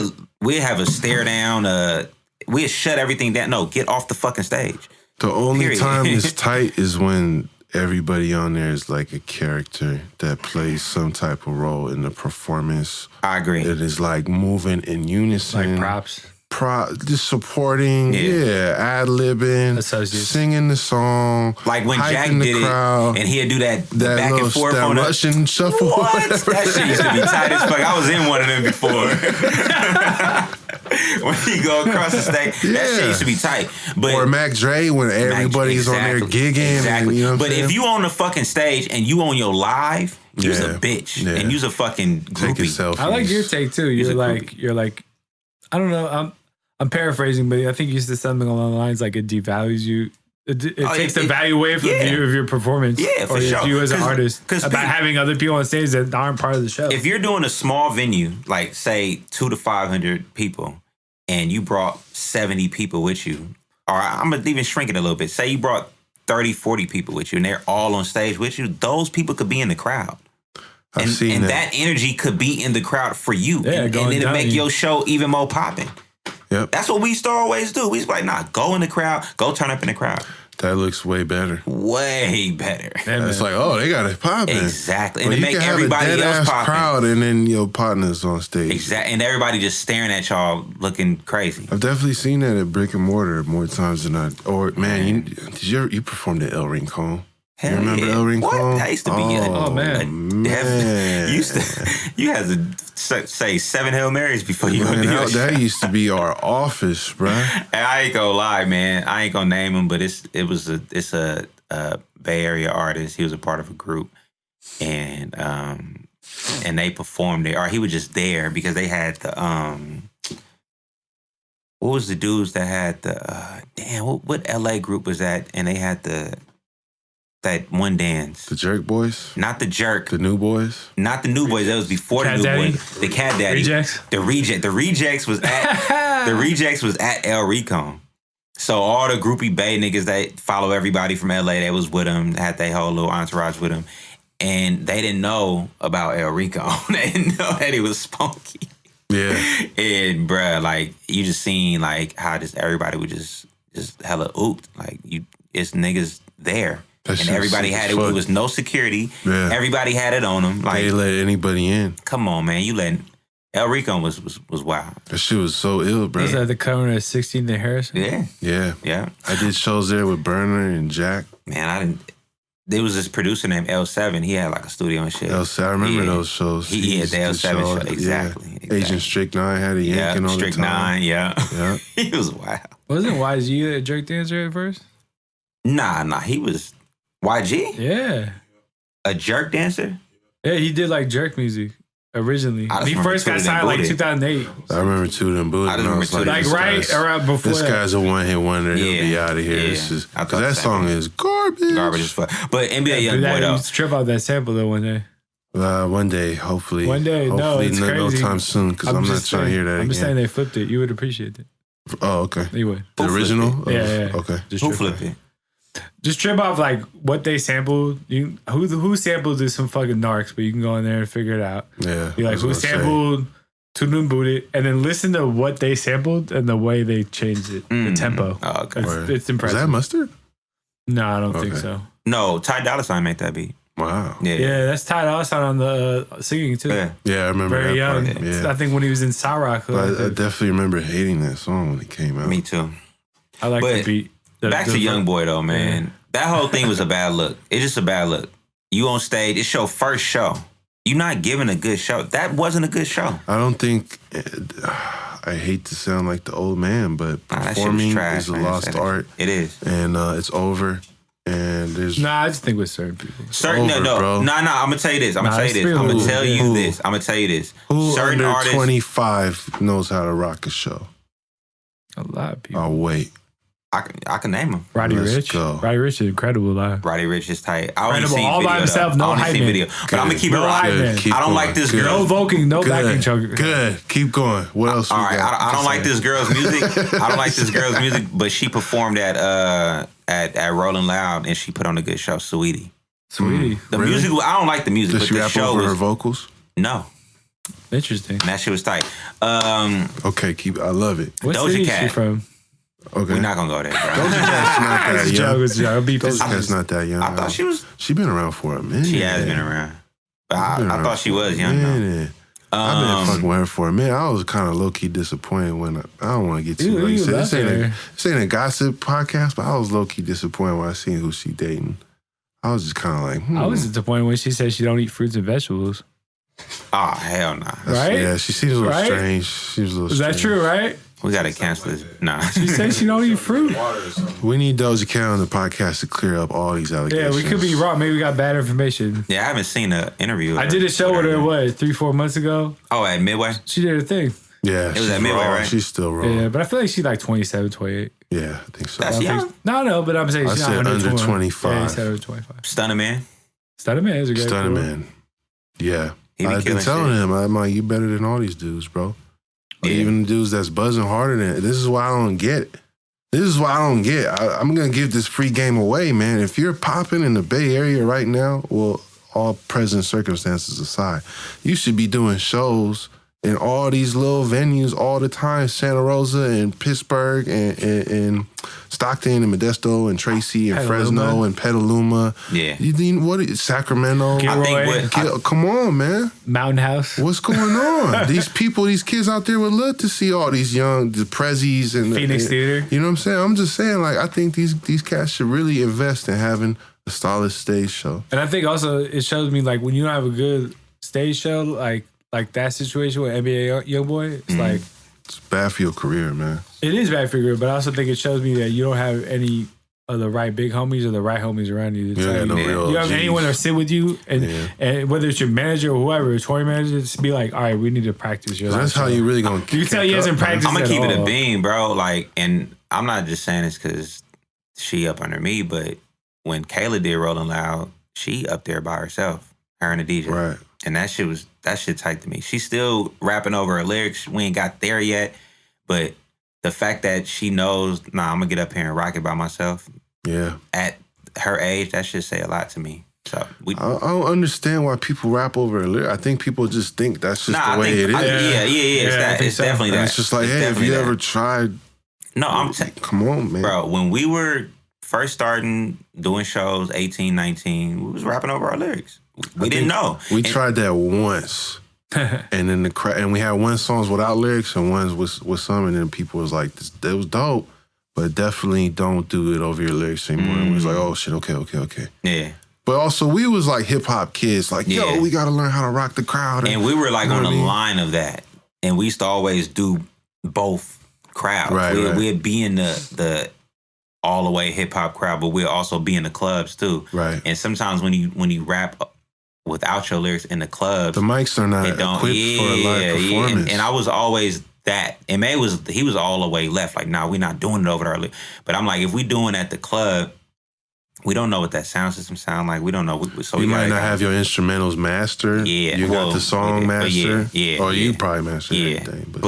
have a stare down, we'd shut everything down. No, get off the fucking stage. The only time it's tight is when everybody on there is like a character that plays some type of role in the performance. I agree. It is like moving in unison. Like props. Just supporting, ad-libbing, singing the song, like when Jack did crowd, it, and he'd do that back and forth that on Russian shuffle. What? That shit used to be tight as fuck. I was in one of them before. When you go across the stage, that shit used to be tight. But or Mac Dre, when everybody's on there gigging. Exactly. And, you know but if you on the fucking stage and you on your live, you's a bitch and you's a fucking groupie. I like your take too. You're like, I don't know. I'm paraphrasing, but I think you said something along the lines like it devalues you. It takes the value away from you of your performance. Yeah, for sure. You as an artist. About having other people on stage that aren't part of the show. If you're doing a small venue, like say 200 to 500 people, and you brought 70 people with you, or I'm going to even shrink it a little bit. Say you brought 30, 40 people with you, and they're all on stage with you, those people could be in the crowd. And that energy could be in the crowd for you. Yeah, and it'll make your show even more popping. Yep. That's what we used to always do. We was like, nah, go in the crowd, go turn up in the crowd. That looks way better. Way better. It's like, oh, they got it popping. Exactly. And it make everybody else popping. Crowd and then your partners on stage. Exactly. And everybody just staring at y'all looking crazy. I've definitely seen that at Brick and Mortar more times than you performed at El Rincon? You remember El Rincon? That used to be man. You had to say 7 Hail Marys before you went to your show. That used to be our office, bro. I ain't gonna lie, man. I ain't gonna name him, but it's a Bay Area artist. He was a part of a group, and they performed there, or he was just there because they had the what was the dudes that had the what LA group was that? And they had that one dance. The Jerk Boys? Not the Jerk. The New Boys? Not the New Boys. That was before the New Boys. The Cat Daddy. Rejects? The Rejects was at El Rincon. So all the groupie Bay niggas that follow everybody from LA, they was with him, had their whole little entourage with him. And they didn't know about El Rincon. They didn't know that he was spunky. Yeah. And bruh, like you just seen like how just everybody would just hella ooped. Like it's niggas there. That And shit everybody sick had as it. It fuck. was no security. Yeah. Everybody had it on them. Like They let anybody in. come on, man. You let El Rico was wild. That shit was so ill, bro. Was that the corner at 16th and Harrison? Yeah. Yeah. Yeah. I did shows there with Burner and Jack. Man, I didn't. There was this producer named L7. He had like a studio and shit. I remember those shows. He had the used to L7 show- show. Exactly. Agent Strict 9 had a yanking all Strict the time. 9, yeah. Yeah. He was wild. Wasn't YG a jerk dancer at first? Nah, he was YG? Yeah. A jerk dancer? Yeah, he did like jerk music originally. I just He remember first got Tooted signed and like Booted. 2008. I remember two of them boots. I just remember Tooted Like this right guy's- around before This that. guy's a one-hit wonder. He'll be Yeah. out of here. Yeah. This is I thought because that the same song way. is garbage. Garbage as fuck. But NBA Dude, YoungBoy that though. used to trip out that sample though one day. One day, hopefully. One day, no, hopefully it's no crazy. time soon because I'm not just trying to saying- hear that I'm just saying again. they flipped it. You would appreciate it. Oh, okay. You would. The Who original? flipped Yeah. Okay. Just Who trip flipped off. it? Just trip off like what they sampled. Who sampled is some fucking narcs, but you can go in there and figure it out. Yeah. Be I like, was who gonna say. sampled Tooted and Booted, and then listen to what they sampled and the way they changed it, the tempo. Oh, okay. It's Was impressive. that Mustard? No, I don't think Okay. so. No, Ty Dolla $ign made that beat. Wow. Yeah. Yeah, that's Ty Dolla $ign on the singing too. Yeah. Yeah, I remember Very that young. part. Yeah. I think when he was in Cyrock, But I definitely remember hating that song when it came out. Me too. I like the but beat. Back to YoungBoy though, man. That whole thing was a bad look. It's just a bad look. You on stage, it's your first show. You not giving a good show. That wasn't a good show. I don't think, I hate to sound like the old man, but Nah, that shit was performing trash, is a man. lost Say that. art. It is. And it's over. And there's Nah, I just think with certain people. Certain over, no, bro. I'm gonna tell you this. I'm Nah, gonna tell you it's this. real. I'm gonna tell you Who? this. I'm gonna tell you this. who Certain under artists 25 knows how to rock a show? A lot of people. I'll wait. I can name them. Roddy Let's Rich. go. Roddy Rich is incredible live. Roddy Rich is tight. I only Incredible. seen All video. by himself, though. no I only hype seen man. video. But I'm gonna keep it No hype right. man. Keep I don't going. like this Good. girl. No voking, no Good. backing choker. Good. Keep going. What else All we right, got? I don't like this girl's music. I don't like this girl's music, but she performed at Rolling Loud and she put on a good show, Sweetie. Sweetie. The Really? music, I don't like the music, Does but she the rap show over her was vocals? no. Interesting. And that shit was tight. Okay, I love it. What Doja city is she Cat. from? Okay. We're not gonna go there, bro. Doja Cat's not that It's a joke. young. It's a joke. I'll beat this. Doja Cat's not that young. I thought she was. She been around for a minute. She has been around, but Been I around thought she for was a young though. minute. I've been fucking with her for a minute. I was kind of low key disappointed when I don't want to get too. You Like you said, left this ain't a gossip podcast, but I was low key disappointed when I seen who she dating. I was just kind of like, I was disappointed when she said she don't eat fruits and vegetables. Oh hell nah. Right? Yeah, she seems a little Right? strange. She was a little Is that strange. true, right? We gotta cancel this. Nah. She said she don't eat fruit. We need Doja Cat on the podcast to clear up all these Yeah, allegations. we could be wrong. Maybe we got bad information. Yeah, I haven't seen an interview. I did a show with her, what, 3-4 months ago? Oh, at Midway. She did her thing. Yeah, was she's at Midway, raw. right? She's still raw. Yeah, but I feel like she's like 27, 28. Yeah, I think so. That's I don't young. think- No, but I'm saying I she's not said under 120. 25. Yeah, you said under 25. Stunner man. Stunner Man is a great Stunning cool. man. Yeah. He be I've been killing telling shit. him, I'm like, you better than all these dudes, bro. Yeah. Even the dudes that's buzzing harder than this is why I don't get it. This is why I don't get it. I'm going to give this free game away, man. If you're popping in the Bay Area right now, well, all present circumstances aside, you should be doing shows in all these little venues all the time, Santa Rosa and Pittsburgh and Stockton and Modesto and Tracy and Petaluma. Fresno and Petaluma. Yeah. What is Sacramento? I think what Come on, man. Mountain House. What's going on? These people, these kids out there would love to see all these young, the Prezzies and Phoenix Theater. You know what I'm saying? I'm just saying, like, I think these cats should really invest in having a solid stage show. And I think also it shows me like when you don't have a good stage show, like that situation with NBA YoungBoy, it's like It's bad for your career, man. it is bad for you, but I also think it shows me that you don't have any of the right big homies or the right homies around you. It's You ain't like, got no yeah. real you have Gs. anyone to sit with you, and Yeah. and whether it's your manager or whoever, touring manager, just be like, all right, we need to practice your. That's live how show." you really gonna. You can tell he hasn't practiced. I'm gonna at keep it a all. beam, bro. Like, and I'm not just saying this because she up under me, but when Kayla did Rolling Loud, she up there by herself, her and the DJ, Right. and that shit tight to me. She's still rapping over her lyrics. We ain't got there yet, but the fact that she knows, nah, I'm gonna get up here and rock it by myself Yeah. at her age, that should say a lot to me. So I don't understand why people rap over a lyric. I think people just think that's just the way it is. It's definitely that. It's just like, hey, if you ever tried, come on, man, bro. When we were first starting doing shows, 18, 19, we was rapping over our lyrics. We didn't know. We tried that once, and then and we had one songs without lyrics and ones with some, and then people was like, "That was dope." But definitely don't do it over your lyrics anymore. And we was like, oh shit, okay. Yeah. But also we was like hip hop kids, like, yo, we gotta learn how to rock the crowd. And we were like on the line of that. And we used to always do both crowds. Right, We'd be in the all the way hip hop crowd, but we'd also be in the clubs too. Right. And sometimes when you rap without your lyrics in the clubs, the mics are not equipped for a live performance. And I was always that. And May he was all the way left. Like, nah, we're not doing it over there. But I'm like, if we doing at the club, we don't know what that sound system sound like. We don't know. So you might not have your instrumentals mastered. Yeah. You got the song mastered. Or you probably mastered everything. But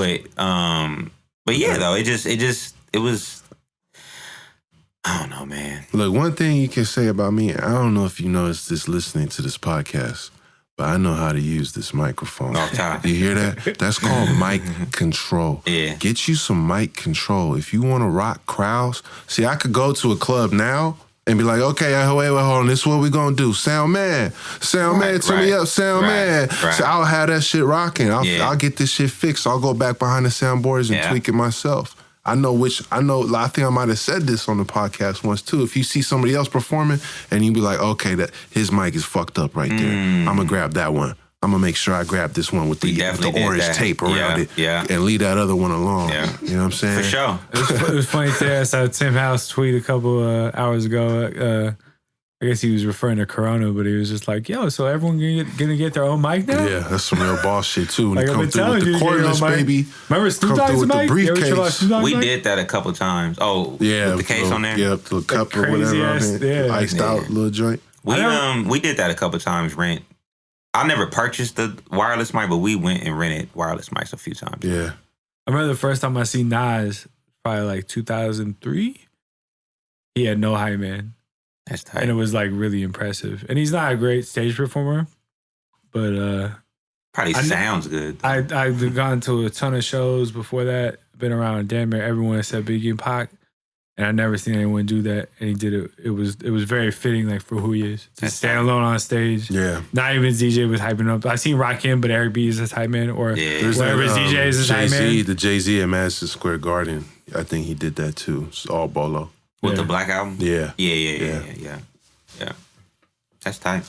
though, it was, I don't know, man. Look, one thing you can say about me, I don't know if you noticed this listening to this podcast, but I know how to use this microphone. You hear that? That's called mic control. Yeah. Get you some mic control. If you want to rock crowds, see, I could go to a club now and be like, okay, wait, hold on. This is what we gonna do. Sound man, turn me up, sound man. So I'll have that shit rocking. I'll get this shit fixed. I'll go back behind the soundboards and tweak it myself. I think I might have said this on the podcast once too. If you see somebody else performing and you be like, okay, that his mic is fucked up right there. I'm gonna grab that one. I'm gonna make sure I grab this one with the orange tape around it and leave that other one alone. Yeah. You know what I'm saying? For sure. It was funny today. I saw Tim House tweet a couple hours ago. I guess he was referring to Corona, but he was just like, yo, so everyone gonna get their own mic now? Yeah, that's some real boss shit too. When like, they come through with the cordless, baby. Remember Snoop Dogg's mic? We did that a couple times. Oh, yeah, with the case on there? Yeah, the cup or whatever. Iced out little joint. We did that a couple times, rent. I never purchased the wireless mic, but we went and rented wireless mics a few times. Yeah. I remember the first time I seen Nas, probably like 2003. He had no hype man. That's tight. And it was like really impressive. And he's not a great stage performer, but probably sounds good. I've gone to a ton of shows before that. Been around damn near everyone except Biggie and Pac. And I've never seen anyone do that. And he did it. It was very fitting, like, for who he is. Just stand alone on stage. Yeah. Not even his DJ was hyping up. I seen Rakim, but Eric B is his hype man, or whatever his DJ is his hype man. The Jay-Z at Madison Square Garden. I think he did that too. It's all bolo. With the Black Album? Yeah. Yeah. That's tight.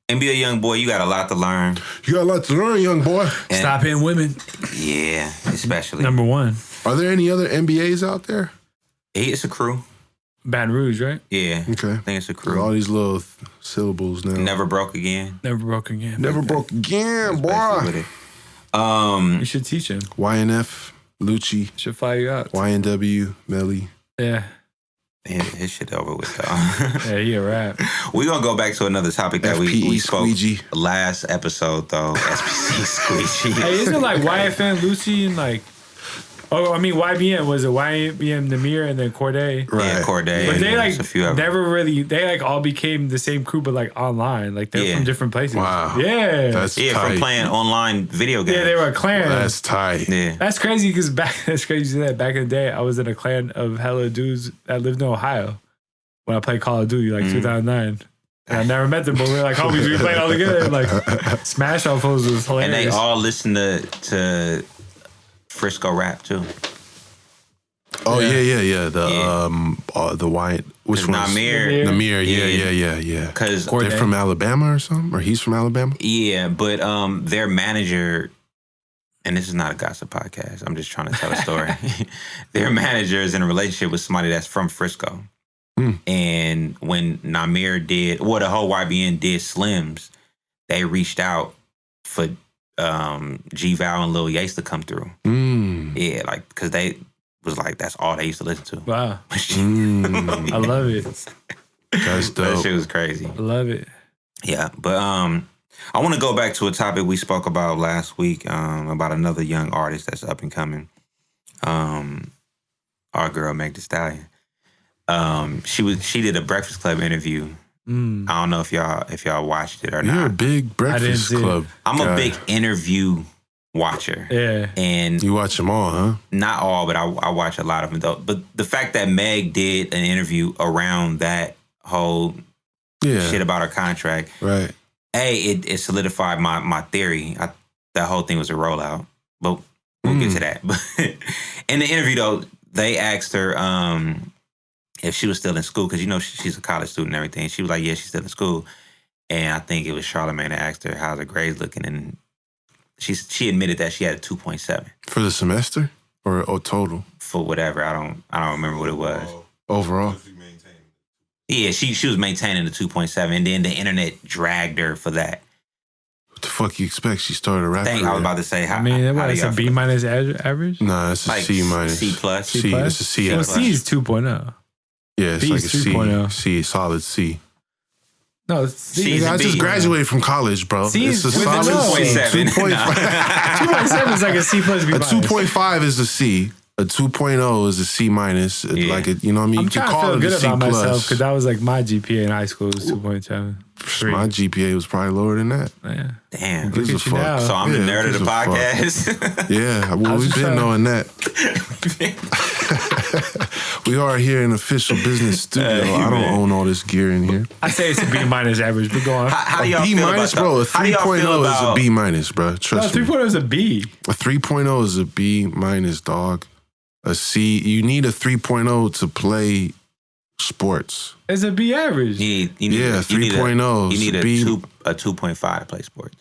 NBA YoungBoy, you got a lot to learn. You got a lot to learn, young boy. And stop hitting women. Yeah, especially. Number one. Are there any other NBAs out there? It's a crew. Baton Rouge, right? Yeah. Okay. I think it's a crew. All these little syllables now. Never broke again. Never broke again. Never broke again, boy. You should teach him. YNF, Lucci. Should fly you out. YNW, Melly. Yeah. His shit over with, though. Yeah, he a rap. We're going to go back to another topic that we spoke Squeegee. Last episode, though. SPC Squeegee. Hey, isn't it like YFN, Lucci, and like... Oh, I mean, YBM. Was it YBM, Namir, and then Corday? Right. Yeah, Corday. But they like a few of never really... They like all became the same crew, but like online. Like they're from different places. Wow. Yeah. That's tight. From playing online video games. Yeah, they were a clan. That's tight. Yeah. That's crazy because that's crazy that back in the day, I was in a clan of hella dudes that lived in Ohio when I played Call of Duty, like 2009. And I never met them, but we were like homies. We played all together. Like Smash Off was hilarious. And they all listened to Frisco rap too. Oh yeah. The white, which one? Namir. Yeah. Because they're from Alabama or something, or he's from Alabama. Yeah, but their manager, and this is not a gossip podcast. I'm just trying to tell a story. Their manager is in a relationship with somebody that's from Frisco. And when Namir did, the whole YBN did Slims, they reached out for G-Val and Lil Yates to come through. Yeah, like, because they was like, that's all they used to listen to. Wow. I love it. That's dope. That shit was crazy. I love it. Yeah, but I want to go back to a topic we spoke about last week about another young artist that's up and coming. Our girl, Meg Thee Stallion. She did a Breakfast Club interview, I don't know if y'all watched it or You're not. a big Breakfast Club. I'm guy. a big interview watcher. Yeah. And You watch them all, huh? not all, but I watch a lot of them though. But the fact that Meg did an interview around that whole shit about her contract, right? It solidified my theory. That whole thing was a rollout, but we'll get to that. But in the interview though, they asked her if she was still in school, because you know she's a college student and everything. She was like, yeah, she's still in school. And I think it was Charlamagne that asked her how's her grades looking, and she admitted that she had a 2.7 for the semester or total for whatever. I don't remember what it was overall. Yeah, she was maintaining the 2.7, and then the internet dragged her for that. What the fuck you expect? She started a rap. I was about to say, it's a B minus average. Nah, it's a like C minus, C plus. C. It's a C. Well, C is 2.0. Yeah, it's B like a is C. 3.0. C, solid C. No, C. C's I just graduated from college, bro. C it's a is solid 2.7. 2.7 is like a C plus B A minus. 2.5 is a C. A 2.0 is a C minus. Yeah. Like you know what I mean? I'm you trying can to call feel it good a C about myself plus. because that was like my GPA in high school was 2.7. My GPA was probably lower than that. Yeah. Damn. Who gives Look a at you fuck? now. So I'm the Yeah, nerd of who the gives a podcast. Yeah, well, we've just been trying- knowing that. We are here in official business studio. I don't own all this gear in here. I say it's a B minus average, but go on. How do y'all B feel minus, about bro. A how do y'all 3.0 feel is a about B minus, bro. No, Trust me. 3.0 is a B. A 3.0 is a B minus, dog. A C. You need a 3.0 to play sports. It's a B average. You need Yeah, 3.0 You need is B. a 2.5 to play sports.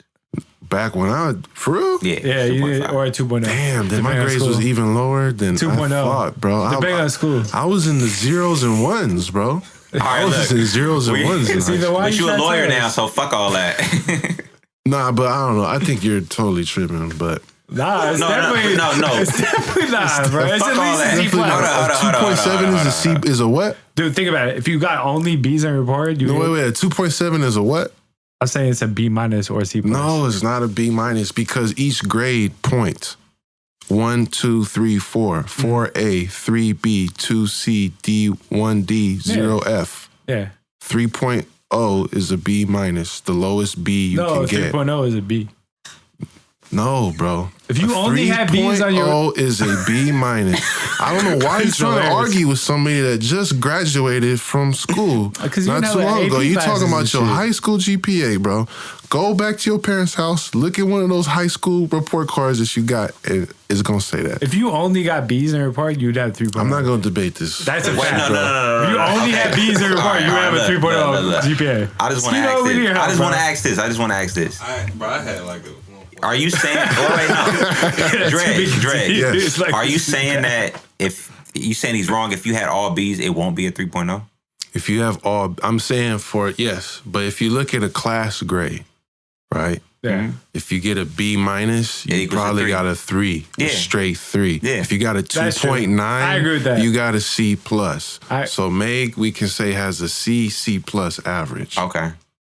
Back when for real? Yeah, you need, or a 2.0. Damn, then my Depending on grades school. was even lower than 2.0. I thought, bro. Depending on school. I was in the zeros and ones, bro. All right, I was look. in zeros and ones. in See, high the school. why But you a trying to lawyer tell now, us? so fuck all that. Nah, but I don't know. I think you're totally tripping, but Nah, it's definitely no. It's definitely not, bro. It's Fuck at all least that. a C plus. Hold on. 2.7 is a C is a what? Dude, think about it. If you got only B's on your report, No, wait. A 2.7 is a what? I'm saying it's a B minus or a C plus. No, it's not a B minus because each grade points 1, 2, 3, 4, 4A, 3B, 2C, D, 1D, 0F. Yeah. 3.0 is a B minus, the lowest B you No, can get. 3.0 is a B. No, bro. If you only had B's on your... 3.0 is a B minus. I don't know why you're It's trying to hilarious. argue with somebody that just graduated from school 'Cause you not know too that long AP ago. You classes talking and about your shit. high school GPA, bro. Go back to your parents' house, look at one of those high school report cards that you got, and it's going to say that. If you only got B's in your report, you'd have 3.0. I'm not going to debate this. That's a Wait, fact. no. If you only had B's in your report, you would have a 3.0 GPA. I just want to ask this. I just want to ask this. I had like a... Are you saying? Dreg. Yes. Are you saying that if you saying he's wrong? If you had all B's, it won't be a 3.0. If you have all, I'm saying for yes, but if you look at a class grade, right? Yeah. If you get a B minus, It you equals a probably 3. got a 3, Yeah. a straight 3. Yeah. If you got a That's true. 2.9, I agree with that. you got a C plus. I- So Meg, we can say has a C plus average. Okay.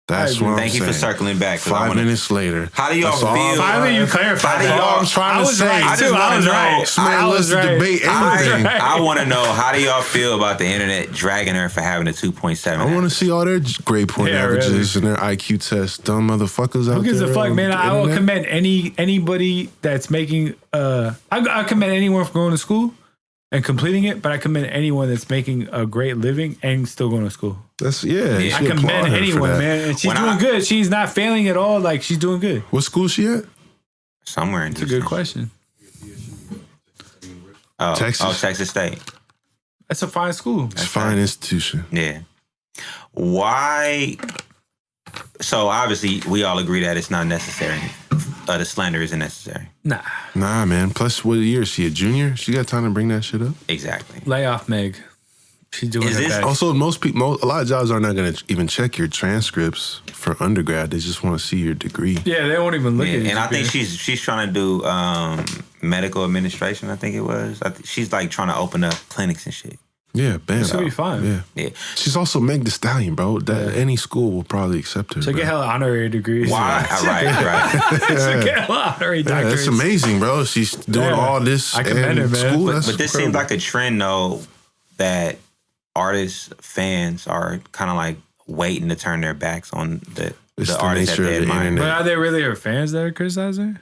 That's agree. what I'm Thank you for saying. circling back. 'cause I 5 wanna- minutes later. How do y'all That's all. feel? Finally, you clarified. How do that. y'all- I'm trying I to was say. right, I just too. wanna I was know. right. Man, I let's was right. debate I was anything. right. I want to know, how do y'all feel about the internet dragging her for having a 2.7? I want to see all their grade point Yeah, averages and their IQ tests. Dumb motherfuckers out there. Who gives a fuck, on man? the I will internet. commend anybody that's making. I commend anyone for going to school and completing it, but I commend anyone that's making a great living and still going to school. That's you I should applaud commend her for anyone, that. man. And she's When doing I- good. She's not failing at all. Like she's doing good. What school she at? Somewhere in It's a good question. Texas. Texas State. That's a fine school. It's a fine institution. Yeah. Why? So obviously, we all agree that it's not necessary. The slander isn't necessary. Nah, Nah, man. Plus, what year is she? A junior? She got time to bring that shit up. Exactly. lay off Meg. She's doing Is her this- best. Also, a lot of jobs are not going to even check your transcripts for undergrad. They just want to see your degree. Yeah, they won't even look Yeah, at it. and I think she's trying to do medical administration. I think it was. She's like trying to open up clinics and shit. Yeah, bam. It's gonna be fine. Yeah. Yeah. She's also Meg Thee Stallion, bro. That any school will probably accept her. So bro. get hella honorary degrees. Why? Right. So get hella honorary Yeah, doctorates. that's amazing, bro. She's doing Yeah. all this I commend in her, man. school. But That's But this seems incredible. like a trend, though, that artists, fans are kind of like waiting to turn their backs on the It's the artists that nature they of the admire. internet. But are they really her fans that are criticizing?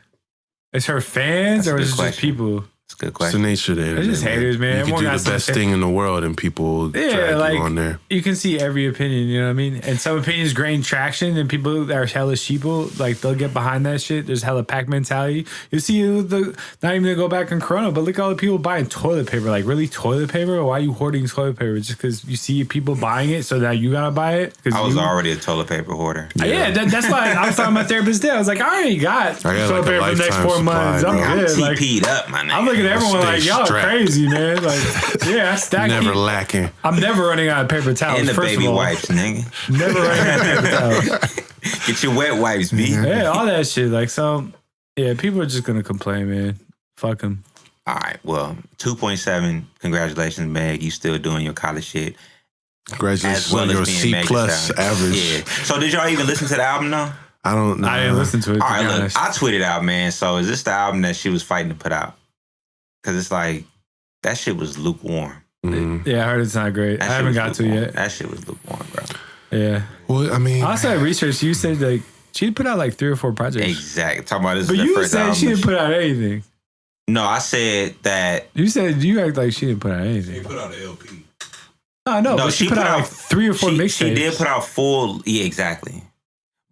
It's her fans, That's a or good is it just question. people? It's a good It's the question. nature of the internet. just haters, man. You Everyone can got do the best something. thing in the world, and people drag like you on there. you can see every opinion, you know what I mean? And some opinions gain traction, and people that are hella sheeple, like they'll get behind that shit. There's hella pack mentality. You see not even to go back on Corona, but look at all the people buying toilet paper. Like, really, toilet paper? Why are you hoarding toilet paper? Just because you see people buying it, so now you gotta buy it? I was already a toilet paper hoarder. Yeah, that's why I was talking about therapist today. I was like, I already got toilet like a paper for the next lifetime 4 months. supply, I'm bro. good. Like, TP'd up, my nigga. I'm looking at everyone Stay like, y'all are strapped. crazy, man. Like, yeah, I stack Never it. lacking. I'm never running out of paper towels. And the first baby of all. wipes, nigga. Never running out of paper towels. Get your wet wipes, B. Yeah, all that shit. Like, so, yeah, people are just gonna complain, man. Fuck them. All right, well, 2.7. Congratulations, Meg. You still doing your college shit. Congratulations As well on as your being C Meg plus Thee Stallion. average. Yeah. So did y'all even listen to the album though? I don't know. I didn't listen to it. To All right, be look, honest. I tweeted out, man. So is this the album that she was fighting to put out? Because it's like, that shit was lukewarm. Mhm. Yeah, I heard it's not great. That I shit haven't was got to lukewarm. yet. That shit was lukewarm, bro. Yeah. Well, I mean, I also had research. You said like she put out like 3 or 4 projects. Exactly. Talking about this But is the you first said album. she didn't put out anything. No, I said that. You said you act like she didn't put out anything. put out an LP. No, No, but she put out like 3 or 4 mixtapes. She did put out full. Yeah, exactly.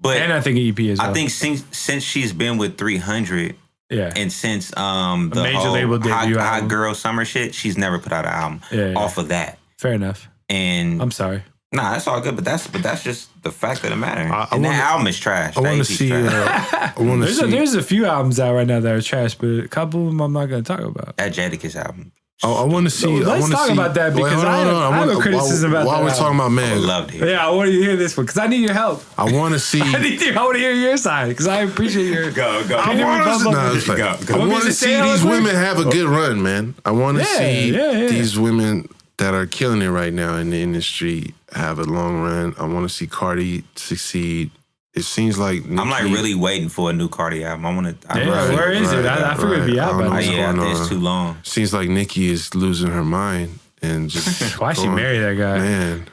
But and I think an EP as well. I think since she's been with 300 yeah. and since the major whole label debut hot album. girl summer shit, she's never put out an album Yeah. off of that. Fair enough. And I'm sorry. nah, that's all good. But that's just the fact of the matter. I And that wanna- album is trash. I That want EP to 's see. trash. I want to see. There's a few albums out right now that are trash, but a couple of them I'm not going to talk about. That Jadakiss album. I want to see. Let's I wanna talk see, about that because hold on, I have a criticism about while that we're album. talking about I Meg, would love to hear. Yeah, I want to hear this one because I need your help. I want to see. I want to hear your side because I appreciate your. Go. I want to see these women have a good run, man. I want to see these women that are killing it right now in the industry have a long run. I want to see Cardi succeed. It seems like Nicki, I'm like really waiting for a new Cardi album. I want to. Yeah, where is it? I figured it'd be out by I don't know now. what's Yeah, going it's on. too long. Seems like Nicki is losing her mind and just Why she going- marry that guy? Man,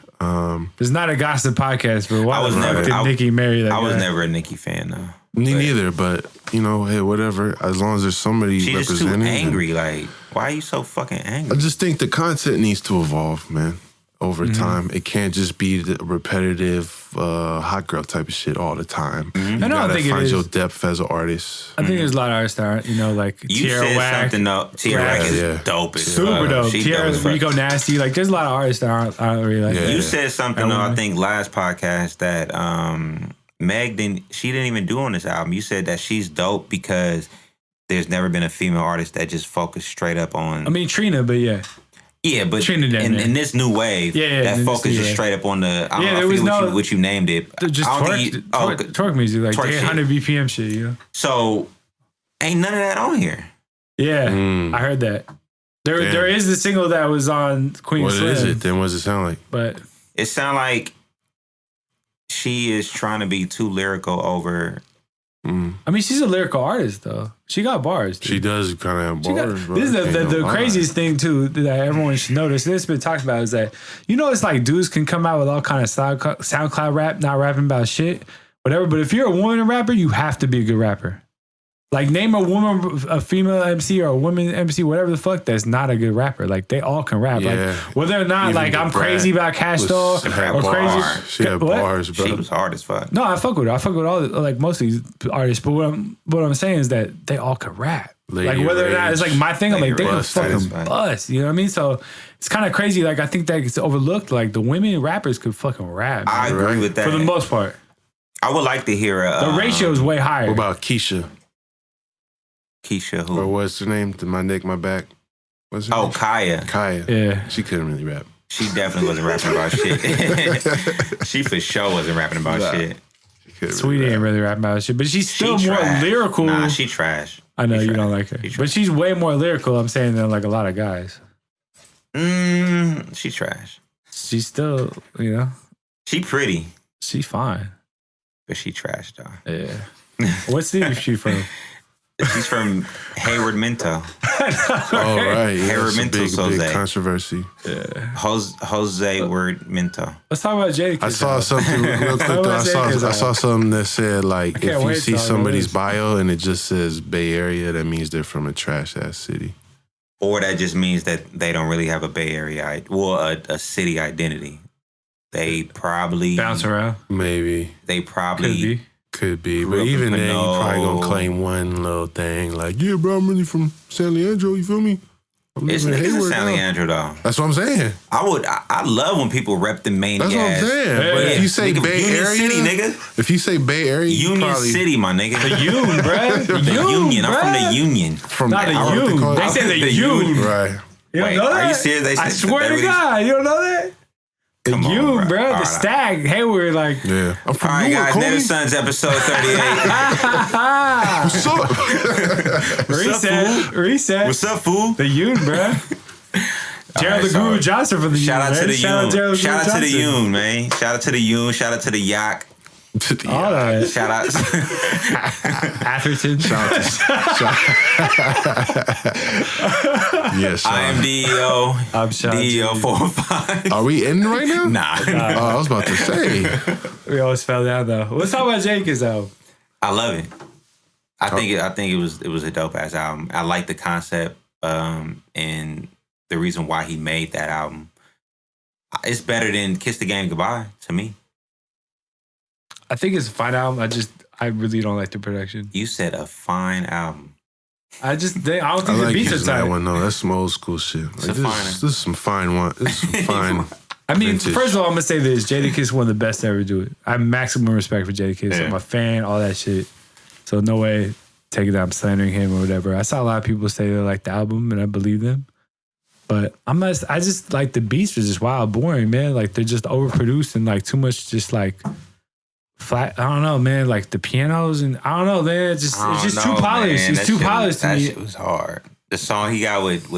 It's not a gossip podcast, but why I was the fuck never- did I- Nicki marry that guy? I was never a Nicki fan though. me neither. But you know, hey, whatever. As long as there's somebody She's just too representing. angry. Like, why are you so fucking I angry? just think the content needs to evolve, man. Over time, it can't just be the repetitive hot girl type of shit all the time. You I don't gotta think it find is. your depth as an artist. I think there's a lot of artists that aren't, like You Tierra said Whack. something though. Tierra Whack. Whack is Yeah. dope as Super fuck. dope. She Tierra, dope as fuck. Rico Nasty. Like, there's a lot of artists that aren't really like Yeah. that. You said something That though, I woman. think last podcast that Meg didn't even do on this album. You said that she's dope because there's never been a female artist that just focused straight up on. I mean, Trina, but yeah. Yeah, but Trinidad, in man. this new wave, Yeah, that in this focus new is wave. straight up on the. I don't Yeah, know, I there was forget no- what you named it. Just I don't twerk, think you- twerk music, like twerk shit. 800 BPM shit, you know? So ain't none of that on here. Yeah, Mm. I heard that. Damn. There is the single that was on Queen What Slim. is it then? What does it sound like? But It sounds like she is trying to be too lyrical over. Mm. I mean, she's a lyrical artist, though. She got bars. Dude. She does kind of have She got- bars, bro. this is Ain't the no lie. craziest thing too that everyone should notice. This has been talked about is that it's like dudes can come out with all kind of SoundCloud rap, not rapping about shit, whatever. But if you're a woman rapper, you have to be a good rapper. Like, name a woman, a female MC or a woman MC, whatever the fuck, that's not a good rapper. Like, they all can rap. Yeah. Like, whether or not, Even like, the I'm Brat crazy about Cash was- Doll had or bars. crazy. She had What? bars, bro. She was hard as fuck. No, I fuck with her. I fuck with all, like, most of these artists. But what I'm saying is that they all can rap. Lady like, whether or not it's like my thing, I'm Lady like, they can Rage, that is fucking fine. bust. You know what I mean? So it's kind of crazy. Like, I think that gets overlooked. Like, the women rappers could fucking rap. I man, agree with that. for the most part. I would like to hear The ratio is way higher. What about Keisha? Keisha Or who? what's her name? To my neck, my back. What's her Oh, name? Kaya. Kaya. Yeah. She couldn't really rap. She definitely wasn't rapping about shit. She for sure wasn't rapping about Nah. shit. She couldn't Sweetie really ain't rap. really rap about shit, but she's She still more trash. lyrical. Nah, she trash. I know She you trash. don't like her, She trash. but she's way more lyrical. I'm saying than like a lot of guys. She trash. She's still, She pretty, she's fine. but she trash though. Yeah. What city is she from? She's from Hayward Minto. Oh, right. Yeah, Hayward it's a Minto big Soze. controversy. Jose Word Minto. Let's talk about Jadakiss. I saw something real quick though. I saw something that said like if you see somebody's bio and it just says Bay Area, that means they're from a trash ass city. Or that just means that they don't really have a Bay Area, a city identity. They probably bounce around. Maybe they probably could be. But even then, you probably gonna claim one little thing like, yeah, bro, I'm really from San Leandro. You feel me? It's niggas in San Leandro though. That's what I'm saying. I love when people rep the main. That's what I'm saying. Yeah. But if you say nigga, Bay Union Area, City, nigga. If you say Bay Area, Union City, my nigga. The Union, bruh. The Union. I'm from the Union. From not the Union. They say the Union. Right. You don't know that? Are you serious? I swear to God, you don't know that? The Union, bro. The Stag. Hey, we're like. Yeah. I'm from all right, Newark, guys. NativeSonz episode 38. What's up? Reset. What's up, fool? The Union, bro. Gerald the Groove Johnson from the Union. Shout out to the Union. Shout out to the Union, man. Shout out to the Union. Shout out to the Yak. All that. Shout out. Atherton. Yes. I am D.E.O. I'm D.E.O. 405. Are we ending right now? Nah. Oh, I was about to say. We always fell down though. Let's talk about Jadakiss though. I love it. I think it was a dope ass album. I like the concept, and the reason why he made that album. It's better than Kiss the Game Goodbye to me. I think it's a fine album. I really don't like the production. You said a fine album. I don't think the like beats are that tight. one. No, that's some old school shit. Like, this is some fine one. This is some fine. I mean, vintage. first of all, I'm gonna say this: Jadakiss is one of the best to ever do it. I have maximum respect for Jadakiss. Yeah. I'm a fan, all that shit. So no way taking that I'm slandering him or whatever. I saw a lot of people say they like the album, and I believe them. But I just like the beats are just wild boring, man. Like they're just overproduced and like too much, just like flat. I don't know, man. Like the pianos and I don't know, man. It's just too polished. It's too polished to me. That shit was hard. The song he got with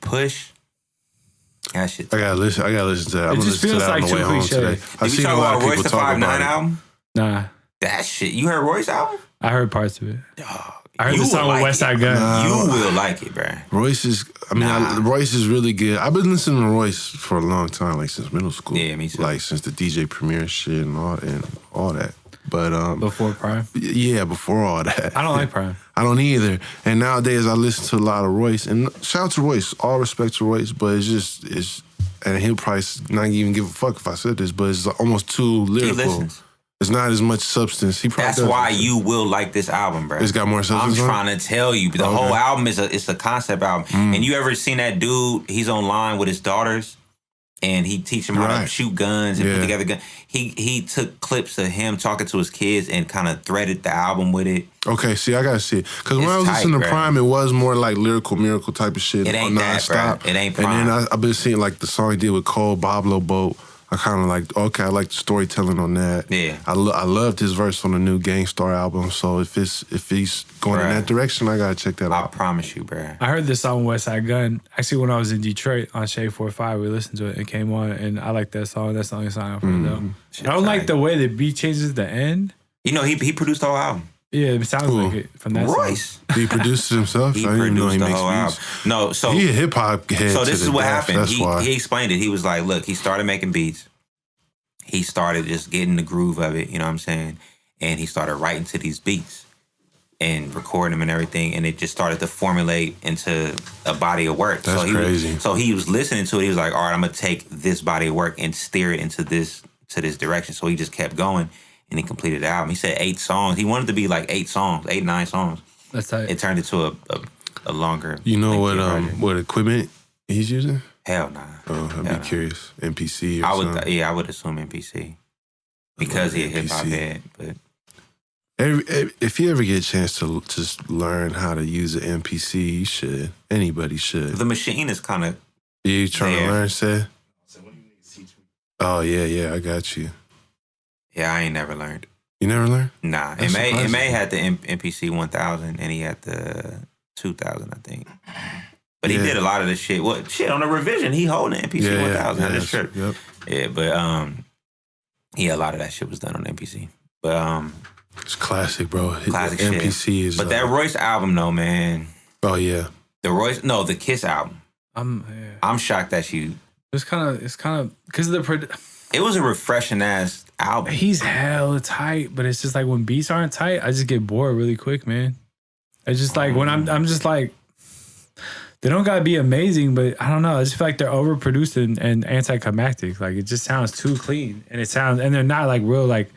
Push. That shit. I gotta listen to that. I'm It gonna just listen to feels that like on the way too home cliche. today. I've Did you seen talk a lot about of Royce people the talk 5'9" about it. album? Nah, That shit. You heard Royce album? I heard parts of it. Dog, I heard you the song will with like West Side it. Gun. You will like it, bro. Royce is really good. I've been listening to Royce for a long time, like since middle school. Yeah, me too. Like since the DJ Premier shit and all that. But Before Prime. yeah, before all that. I don't like Prime. I don't either. And nowadays I listen to a lot of Royce. And shout out to Royce. All respect to Royce, but it's and he'll probably not even give a fuck if I said this, but it's almost too He lyrical. listens. It's not as much substance. That's why you will like this album, bro. It's got more substance. I'm trying to tell you, the whole album it's a concept album. And you ever seen that dude? He's online with his daughters, and he teach them how to shoot guns and put together guns. He took clips of him talking to his kids and kind of threaded the album with it. Okay, see, I gotta see it. Because when I was listening to Prime, it was more like lyrical miracle type of shit. It ain't that, bro. It ain't Prime. And then I've been seeing like the song he did with Cole, Boblo Boat. I kind of like, okay, I like the storytelling on that. Yeah. I loved his verse on the new Gangstar album. So if he's going in that direction, I gotta check that out. I promise you, bro. I heard this song West Side Gun. Actually, when I was in Detroit on Shade 45, we listened to it. It came on, and I like that song. That's the only song I've heard, though. I don't like the way the beat changes the end. You know, he produced the whole album. Yeah, it sounds like it from that Royce. He produced it himself? He I didn't even know he produced the makes whole album. music. No, so He a hip-hop head. So this is what happened. That's why. He explained it. He was like, look, he started making beats. He started just getting the groove of it, you know what I'm saying? And he started writing to these beats and recording them and everything. And it just started to formulate into a body of work. That's crazy. So he was listening to it. He was like, all right, I'm going to take this body of work and steer it into this direction. So he just kept going and he completed the album. He said 8 songs. He wanted to be like 8 songs, 8, 9 songs. That's tight. It turned into a longer. You know what equipment he's using? Hell nah. Oh, I'd be curious. MPC or something. I would assume MPC. Because he a hip hop head. But if you ever get a chance to just learn how to use an MPC, you should. Anybody should. the machine is kind of You trying there. to learn, say? Oh, yeah, I got you. Yeah, I ain't never learned. You never learned? Nah. That's MA surprising. had the MPC 1000 and he had the 2000, I think. But he did a lot of this shit. Well, shit, on a revision, he holding the MPC 1000 on his trip. Yep. Yeah, but a lot of that shit was done on MPC. But It's classic, bro. Classic MPC shit. is. But that Royce album, though, man. Oh yeah. The Kiss album. I'm shocked that you. It's kind of because of the. It was a refreshing ass album. He's hella tight, but it's just like when beats aren't tight, I just get bored really quick, man. It's just like when I'm just like, they don't gotta be amazing, but I don't know. I just feel like they're overproduced and anticlimactic. Like it just sounds too clean, and they're not like real like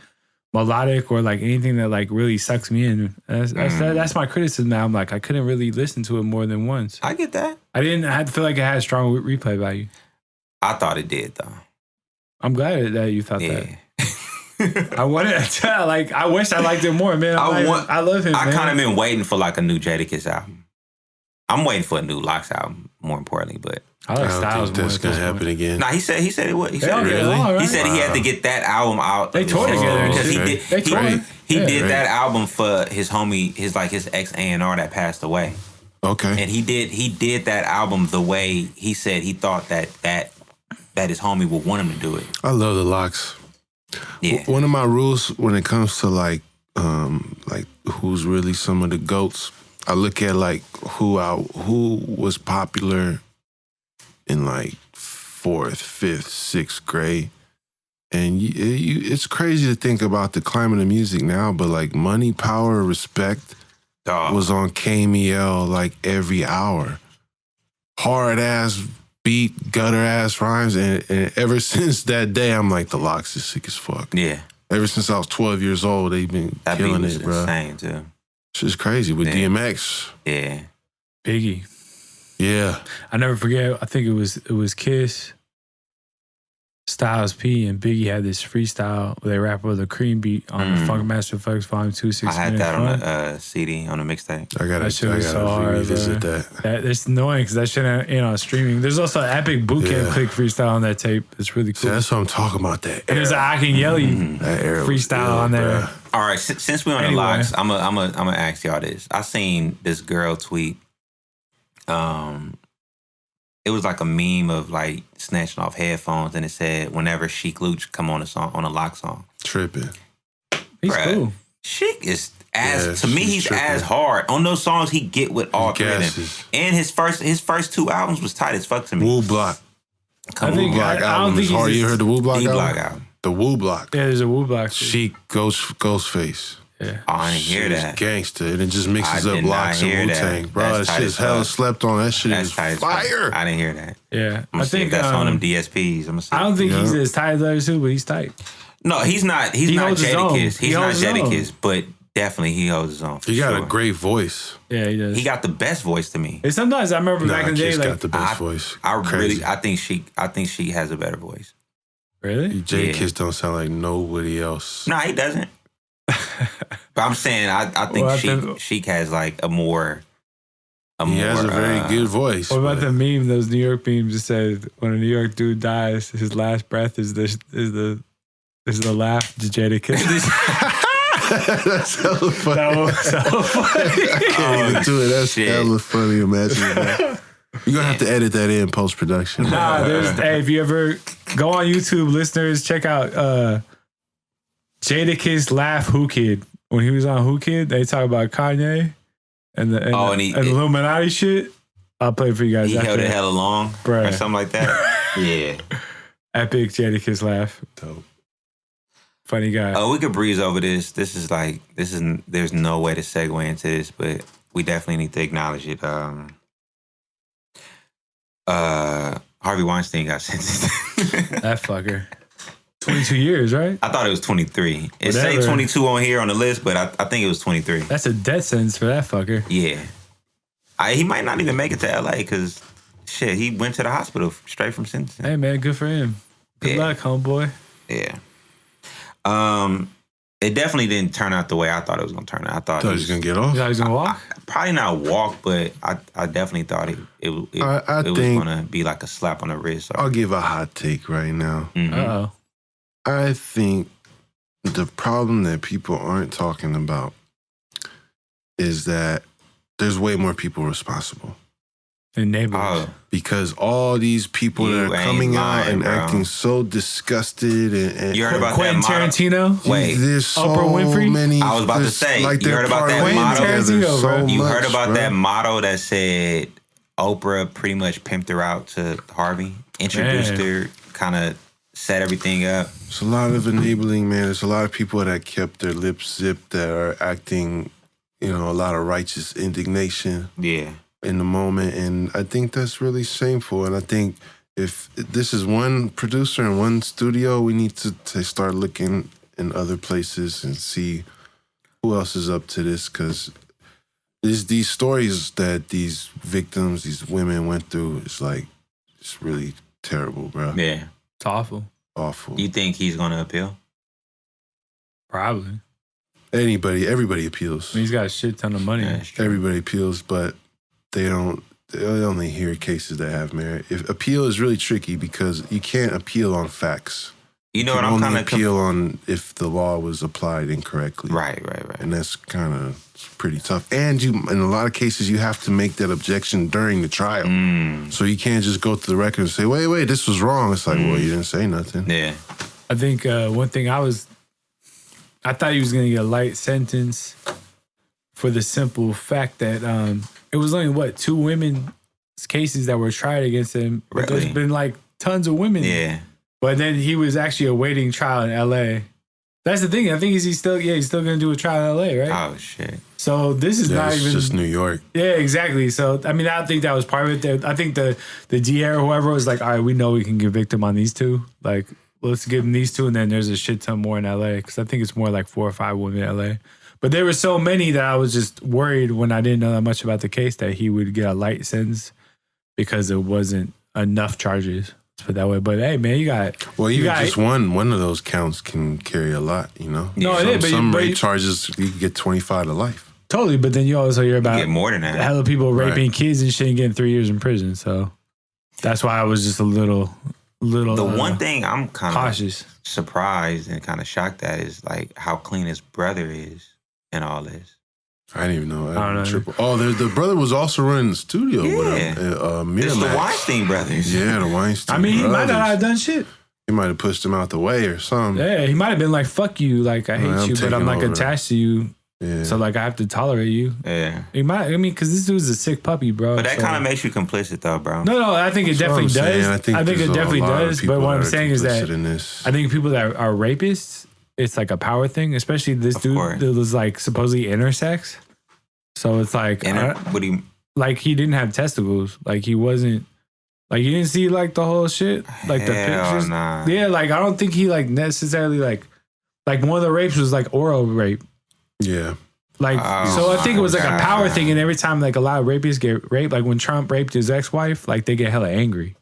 melodic or like anything that like really sucks me in. That's my criticism. Now I'm like I couldn't really listen to it more than once. I get that. I had to feel like it had strong replay value. I thought it did though. I'm glad that you thought that. I wanted to tell, like, I wish I liked it more, man. I love him. I man. kind of been waiting for like a new Jadakiss album. I'm waiting for a new Lox album, more importantly, but I like don't Styles think more. that's gonna happen again. nah, he said it would. He They said all it get really. along, right? He said he had to get that album out. They toured together because he did Right. that album for his homie, his ex A&R that passed away. Okay. And he did that album the way he said he thought that his homie would want him to do it. I love the Lox. Yeah. One of my rules when it comes to like who's really some of the GOATs, I look at like who was popular in like 4th, 5th, 6th grade. And it's crazy to think about the climate of music now, but like Money, Power, Respect was on KMEL like every hour. Hard ass beat, gutter ass rhymes, and ever since that day, I'm like, the Lox is sick as fuck. Yeah. Ever since I was 12 years old, they've been That killing beat was it, bro. insane too. Shit's crazy with DMX. Yeah. Biggie. Yeah. I never forget. I think it was Kiss, Styles P, and Biggie had this freestyle where they rap with a cream beat on the Funk Master Flex Volume 2, 6 I had minute that fun. on the CD, on the mixtape. I gotta hard, revisit bro. that. It's annoying because that shit ain't on streaming. There's also an epic bootcamp Yeah. click freestyle on that tape. It's really See, cool. that's what I'm talking about. That And there's an I Can Yell You that era was freestyle good, on there. bruh. All right, since we're on Anyway. the Lox, I'm gonna ask y'all this. I seen this girl tweet. It was like a meme of like snatching off headphones, and it said, "Whenever Sheek Luch come on a Lox song." Tripping. He's Bruh. cool. Sheek is to she's me, he's tripping. as hard on those songs. He get with all three of them, Gasses. and his first 2 albums was tight as fuck to me. Woo Block. Come I on, think- Woo Block I don't album think is he's hard. You just heard the Woo Block D album? Block album. The Woo Block. Yeah, there's a Woo Block. Sheik, Ghostface. Yeah. Oh, I didn't hear Shit is that. gangster, and it just mixes I up did not Lox and hear that. Wu-Tang. Bro, That's that tight shit's as hella fuck. slept on. That shit That's is tight as fuck. fire. I didn't hear that. Yeah. I'm gonna see if that's on them DSPs. I'm gonna see. I don't think he's Yeah. as tight as the other two, but he's tight. No, he's not. He's He not holds his own. Jadakiss. He He's not holds his own. Jadakiss, but definitely he holds his own. For He got sure. a great voice. Yeah, he does. He got the best voice to me. And sometimes I remember back in the day, Kiss like, got the best voice. I think she has a better voice. really? Jay Yeah. Kiss don't sound like nobody else. No, he doesn't. But I'm saying I think Well, Sheik has like a more. He has a very good voice. What about but- the meme? Those New York memes that said when a New York dude dies, his last breath is the laugh to Jadakiss. That's hella funny. That was so funny. I can't even do it. That's shit. hella funny. Imagine that. You're gonna have to edit that in post production. Hey, if you ever go on YouTube, listeners, check out Jadakiss laugh Who Kid. When he was on Who Kid, they talk about Kanye and the Illuminati shit. I'll play it for you guys. He after held it that. hella long Bruh. or something like that. Yeah. Epic Jadakiss laugh. Dope. Funny guy. Oh, we could breeze over this. There's no way to segue into this, but we definitely need to acknowledge it. Harvey Weinstein got sentenced. That fucker. 22 years, right? I thought it was 23. It say Whatever. 22 on here on the list, but I think it was 23. That's a death sentence for that fucker. Yeah. He might not even make it to LA because shit, he went to the hospital straight from sentencing. Hey, man, good for him. Good luck, homeboy. Yeah. It definitely didn't turn out the way I thought it was gonna turn out. I thought Thought it he was was gonna get off. You guys gonna walk? probably not walk, but I definitely thought it was think- gonna be like a slap on the wrist. Or, I'll give a hot take right now. Mhm. Uh-oh. I think the problem that people aren't talking about is that there's way more people responsible. Enablers. Because all these people that are coming out and acting so disgusted and you heard about Quentin that Tarantino? Wait, there's so Oprah Winfrey? many. I was about to say, like you heard about that motto? You heard about that motto that said Oprah pretty much pimped her out to Harvey, introduced her, kind of set everything up. It's a lot of enabling, man. There's a lot of people that kept their lips zipped that are acting, a lot of righteous indignation. Yeah. In the moment, and I think that's really shameful. And I think if this is one producer and one studio, we need to start looking in other places and see who else is up to this, because these stories that these victims, these women went through, it's really terrible, bro. Yeah. It's awful. Awful. You think he's going to appeal? Probably. Everybody appeals. He's got a shit ton of money. Yeah, Everybody appeals, but they only hear cases that have merit. If appeal is really tricky because you can't appeal on facts. You know what I'm kind of appeal on if the law was applied incorrectly. Right. And that's kind of pretty tough. And in a lot of cases, you have to make that objection during the trial. So you can't just go to the record and say, wait, this was wrong. It's like, well, you didn't say nothing. Yeah. I think one thing I thought he was going to get a light sentence for the simple fact that it was only, 2 women's cases that were tried against him. But Really? there's been tons of women. Yeah. But then he was actually awaiting trial in L.A. That's the thing. I think he's still going to do a trial in L.A., right? Oh, shit. So this is not even... It's just New York. Yeah, exactly. So, I mean, I don't think that was part of it. I think the D.E.O or whoever was like, all right, we know we can convict him on these 2. Let's give him these 2, and then there's a shit ton more in L.A. Because I think it's more like 4 or 5 women in L.A. But there were so many that I was just worried when I didn't know that much about the case that he would get a light sentence because it wasn't enough charges. Let's put it that way. But hey, man, you got... Well, even just one of those counts can carry a lot, No, some rape charges, you can get 25 to life. Totally, but then you also hear about... You get more than that. Hella people raping kids and shit and getting 3 years in prison. So that's why I was just a little the one thing I'm kind of cautious, surprised and kind of shocked at is how clean his brother is in all this. I didn't even know. I don't know. Oh, the brother was also running the studio with him. It's the Weinstein brothers. Yeah, the Weinstein. I mean, he brothers. might not have done shit. He might have pushed him out the way or something. Yeah, he might have been like, "Fuck you," I hate you, but I'm attached to you. Yeah. So I have to tolerate you. Yeah. He might. I mean, because this dude's a sick puppy, bro. But that kind of makes you complicit, though, bro. No, I think it definitely does. I think it definitely does. But what I'm saying is that I think people that are rapists, it's like a power thing. Especially this dude that was supposedly intersex. So it's like, what do you? Like he didn't have testicles. Like he wasn't. Like you didn't see the whole shit, the pictures. Nah. Yeah, I don't think he necessarily one of the rapes was oral rape. Yeah. So I think it was a power thing, and every time a lot of rapists get raped, when Trump raped his ex-wife, they get hella angry.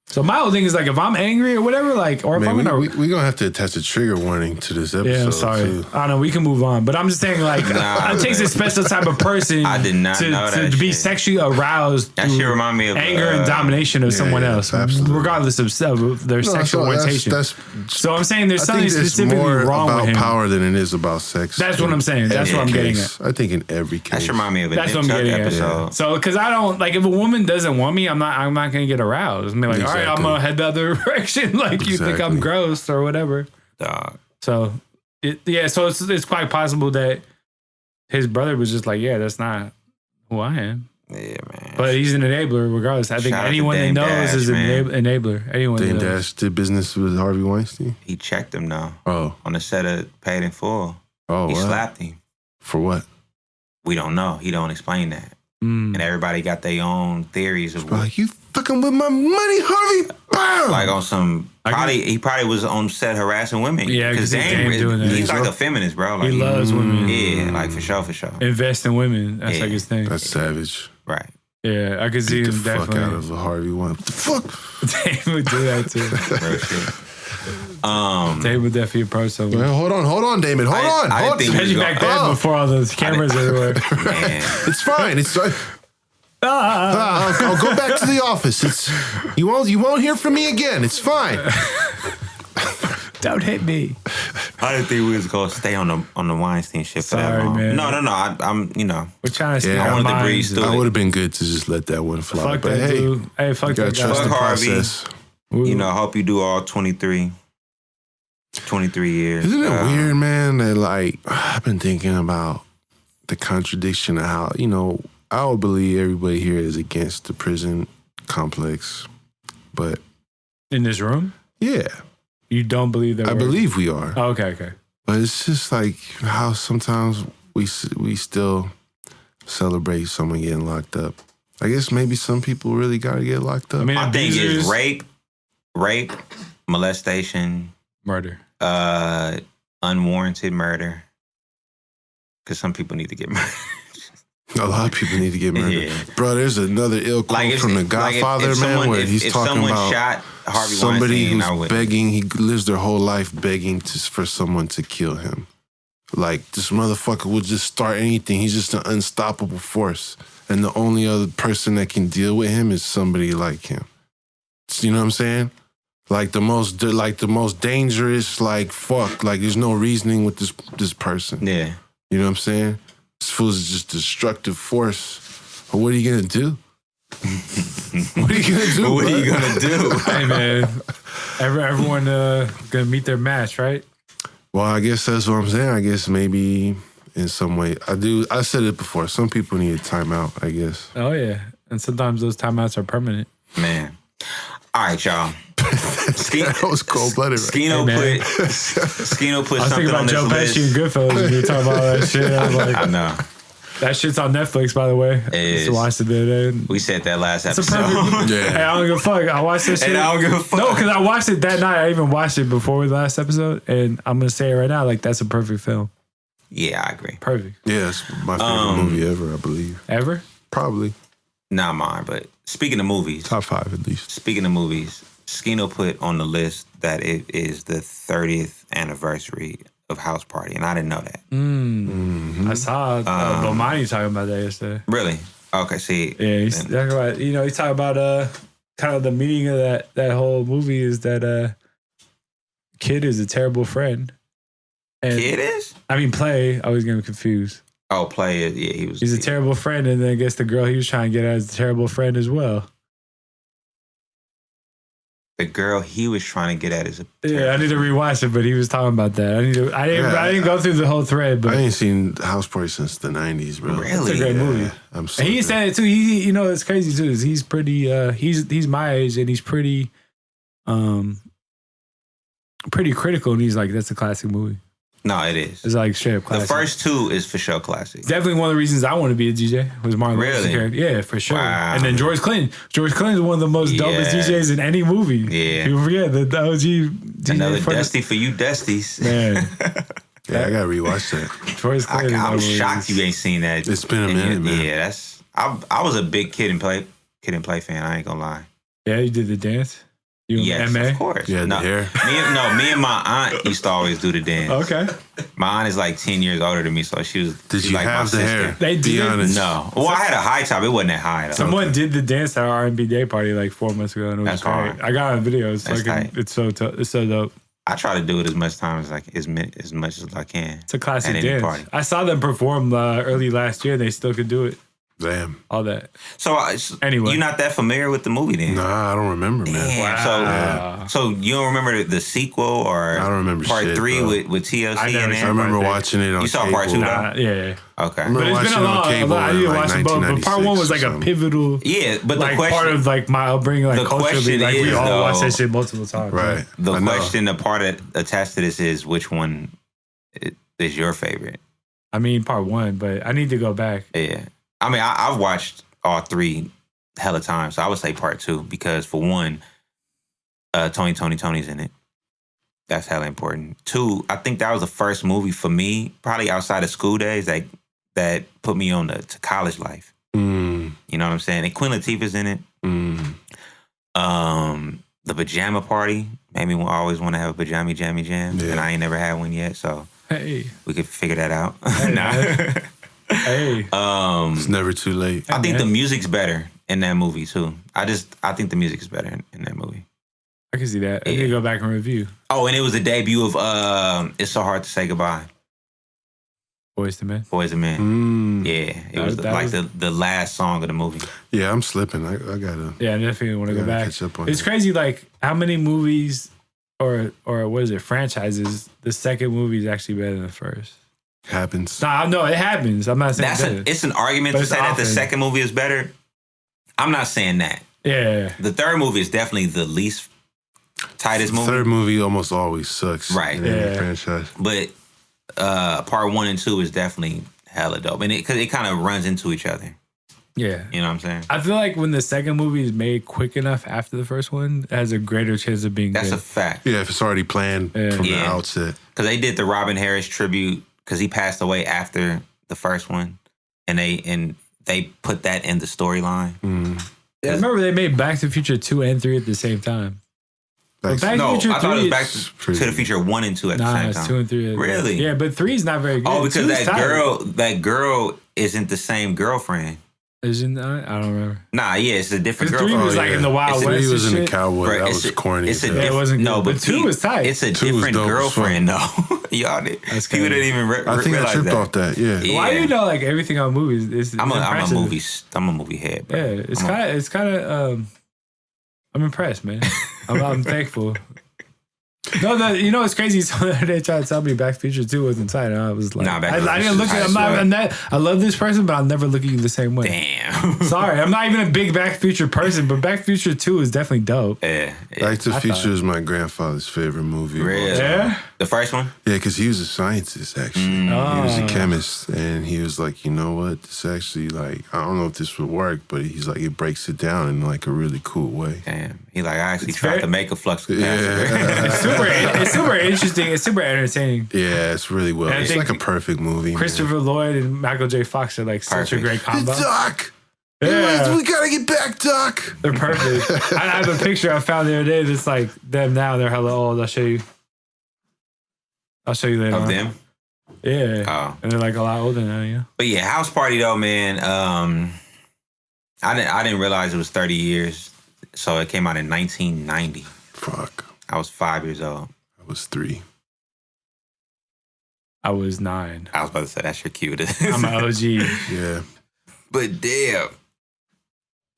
So my whole thing is if I'm angry or whatever, or if I'm gonna, we're gonna have to attach a trigger warning to this episode. Yeah, I'm sorry. Too. I don't know. We can move on, but I'm just saying, it takes a special type of person. I did not know that to be sexually aroused. That shit remind me of anger and domination of someone else, regardless of their sexual orientation. So I'm saying there's something specifically wrong with him. About power than it is about sex. That's what I'm saying. That's what I'm getting at. I think in every case. That remind me of That's what I'm getting episode. at. So because I don't if a woman doesn't want me, I'm not gonna get aroused. I'm like, all right, I'm gonna head the other direction. You think I'm gross or whatever. Dog. So so it's quite possible that his brother was just that's not who I am. Yeah, man. But he's an enabler regardless. I think anyone that knows is an enabler. Anyone Dame Dash did business with Harvey Weinstein? He checked him though. Oh. On the set of Paid in Full. Oh, he slapped him. For what? We don't know. He don't explain that. And everybody got their own theories of you fucking with my money, Harvey. Bam! On some he probably was on set harassing women. Yeah, because he's a feminist, bro. He loves women. Yeah, for sure. Invest in women. That's his thing. That's savage. Right. Yeah, I could see him definitely. Fuck out of the Harvey one. What the fuck? Dave would do that too. Real shit. Dave would definitely approach someone. Man, hold on, Damon. Hold on. Especially back then before all those cameras everywhere. Man. It's fine. I'll go back to the office. You won't hear from me again. It's fine. Don't hit me. I didn't think we was gonna stay on the Weinstein shit for that Sorry, long. man. No. I'm We're trying to speak I our wanted to breathe minds. through I it. would have been good to just let that one fly. Fuck but that hey, dude. Hey, fuck you gotta that trust guy. the Fuck Harvey. process. I hope you do all 23 years. Isn't it weird, man, that like I've been thinking about the contradiction of how, I would believe everybody here is against the prison complex. But In this room? yeah, You don't believe that I believe we are. Oh, okay. But it's just like how sometimes we still celebrate someone getting locked up. I guess maybe some people really got to get locked up. I mean, My thing abusers- is rape, molestation, Murder. unwarranted murder. Because some people need to get murdered. A lot of people need to get murdered. Yeah. Bro, there's another ill quote from The Godfather, man, where he's talking about shot Harvey somebody Weinstein, I who's would. begging, he lives their whole life begging for someone to kill him. Like, this motherfucker will just start anything. He's just an unstoppable force. And the only other person that can deal with him is somebody like him. You know what I'm saying? Like the most dangerous, like, fuck. Like, there's no reasoning with this person. Yeah. You know what I'm saying? This fool's just destructive force. But what are you gonna do? What are you gonna do? What are you gonna do? Hey, man. Everyone gonna meet their match, right? Well, I guess that's what I'm saying. I guess maybe in some way. I said it before. Some people need a timeout, I guess. Oh, yeah. And sometimes those timeouts are permanent. Man. All right, y'all. That was cold-blooded, right? Skino Hey, put I was thinking something on about this Joe list. Pesci and Goodfellas when you were talking about all that shit. I was like, I know. that shit's on Netflix, by the way. I is. just watched it the other day. We said that last It's a episode. perfect. Yeah. Hey, I don't give a fuck. I watched this shit. And I don't give a fuck. No, because I watched it that night. I even watched it before the last episode. And I'm going to say it right now. Like, that's a perfect film. Yeah, I agree. Perfect. Yeah, it's my favorite movie ever, I believe. Ever? Probably. Not mine, but speaking of movies, Top 5 at least. speaking of movies, Skino put on the list that it is the 30th anniversary of House Party, and I didn't know that. Mm-hmm. I saw Bomani talking about that yesterday. Really? Okay, see. Yeah, he's talking about, he's talking about kind of the meaning of that whole movie is that Kid is a terrible friend. And Kid is? I mean, Play. I always get him confused. Oh, Play it. Yeah, he was. He's a terrible friend, and then I guess the girl he was trying to get at is a terrible friend as well. The girl he was trying to get at is a. Yeah, I need to rewatch it, but he was talking about that. I didn't go through the whole thread, but I ain't seen House Party since the 90s, bro. Really? it's a great movie. I'm so And he good. said it too. It's crazy too. Is he's pretty. He's my age, and he's pretty critical. And he's like, that's a classic movie. No, it is. It's like straight up The classic. first two is for sure classic. Definitely one of the reasons I want to be a DJ was Marlon Warson's Really? character. Yeah, for sure. Wow. And then George Clinton. George Clinton is one of the most dopest Yeah. DJs in any movie. Yeah. People forget the OG DJ. Another for the- Dusty for you, Dusties. Man, Yeah, I gotta rewatch that. George Clinton. I'm is shocked you ain't seen that. It's been a minute, man. Yeah, that's. I was a big Kid and Play fan. I ain't gonna lie. Yeah, you did the dance. You and Yes, MA. of course. Yeah, the no, hair. Me and my aunt used to always do the dance. Okay. My aunt is like 10 years older than me, so she's Did you like have my the sister. hair? They Be did. honest. No. Well, I had a high top. It wasn't that high though. Someone did the dance at our R&B day party like 4 months ago, and it was That's great. hard. I got on video. It's That's fucking. tight. It's so dope. I try to do it as much time as as much as I can. It's a classic At any dance. party. I saw them perform early last year. They still could do it. Damn. All that. So Anyway. you're not that familiar with the movie then? Nah, I don't remember, man. Damn. Wow. So you don't remember the sequel or I don't remember part shit, 3 bro. with TLC I never in I there? remember watching it on You saw cable. part 2 though? Yeah. Okay. remember But it's been watching a it on long. cable I need in, to like, watch them both. But part 1 was like 1996 or a something. pivotal. Yeah, but the Like question, part of like my upbringing, like the culturally, question like we is, all watch though- that shit multiple times. Right. the I know. question, the part that attached to this is which one is your favorite? I mean, part 1, but I need to go back. Yeah. I mean, I've watched all 3 hella times, so I would say part 2 because for one, Tony's in it. That's hella important. 2, I think that was the first movie for me, probably outside of school days, that put me on to college life. Mm, You know what I'm saying? And Queen Latifah's in it. mm. The pajama party made me always want to have a pajama jammy jam, Yeah. and I ain't never had one yet, so Hey, we could figure that out. Hey, Nah. hey. It's never too late. I think man. the music's better in that movie too. I think the music is better in that movie. I can see that. I Yeah. need to go back and review. Oh, and it was the debut of It's So Hard to Say Goodbye. Boys to Men. Boys and Men. Mm. Yeah, it was the last song of the movie. Yeah, I'm slipping. I gotta. Yeah, I definitely want to go back. Catch up on It's that. crazy, like how many movies or what is it, franchises? The second movie is actually better than the first. Happens. No, it happens. I'm not saying It's an argument But to it's say that the often. second movie is better. I'm not saying that. Yeah. The third movie is definitely the least tightest movie. Third movie almost always sucks. Right. In any Yeah. franchise. But part 1 and 2 is definitely hella dope. And because it kind of runs into each other. Yeah. You know what I'm saying? I feel like when the second movie is made quick enough after the first one, it has a greater chance of being That's good. a fact. Yeah, if it's already planned from the Yeah. outset. Because they did the Robin Harris tribute because he passed away after the first one. And they put that in the storyline. I remember they made Back to the Future 2 and 3 at the same time. Back Back to No, the Future I thought it 3 was Back to the Future 1 and 2 at the Nah, same it's time. 2 and 3. Really? Yeah, but 3 is not very good. Oh, because 2 is that girl isn't the same girlfriend. Isn't I don't remember. Nah, yeah, it's a different 3 girlfriend. was like in the Wild It's a- West. He was and in the shit. cowboy. Bro, That was corny. It's a as hell. Yeah, it wasn't no, good. but But 2 was tight. It's a 2 was different dope as girlfriend, though. Y'all did. That's People crazy. didn't even I think I realize tripped that. off that. Yeah. Why do you know like everything on movies? It's I'm a impressive. movie head, bro. Yeah, it's kind of. I'm impressed, man. I'm thankful. No, you know what's crazy? So they tried to tell me Back to the Future 2 wasn't tight, and I was like, Nah, Back to the I Future didn't look is at. tight I'm not as even that. I love this person, but I'll never look at you the same way. Damn. Sorry, I'm not even a big Back to the Future person, but Back to the Future 2 is definitely dope. Yeah. Back to the I Future thought- is my grandfather's favorite movie. of all Really? time. Yeah. The first one? Yeah, because he was a scientist, actually. He was a chemist, and he was like, you know what? This actually, like, I don't know if this would work, but he's like, it breaks it down in like a really cool way. Damn. He like, I actually It's tried very- to make a flux capacitor. Yeah. It's super interesting. It's super entertaining. Yeah, it's really well. And I It's think like a perfect movie. man. Christopher Lloyd and Michael J. Fox are like such a Perfect. great combo. Doc! Yeah. We gotta get back, Doc! They're perfect. I have a picture I found the other day that's like them now. They're hella old. I'll show you later Of on. them? Yeah. Oh. And they're like a lot older now, yeah. But yeah, House Party though, man. I didn't realize it was 30 years. So it came out in 1990. Fuck. I was 5 years old. I was 3. I was 9. I was about to say that's your cue. I'm an OG. Yeah. But damn,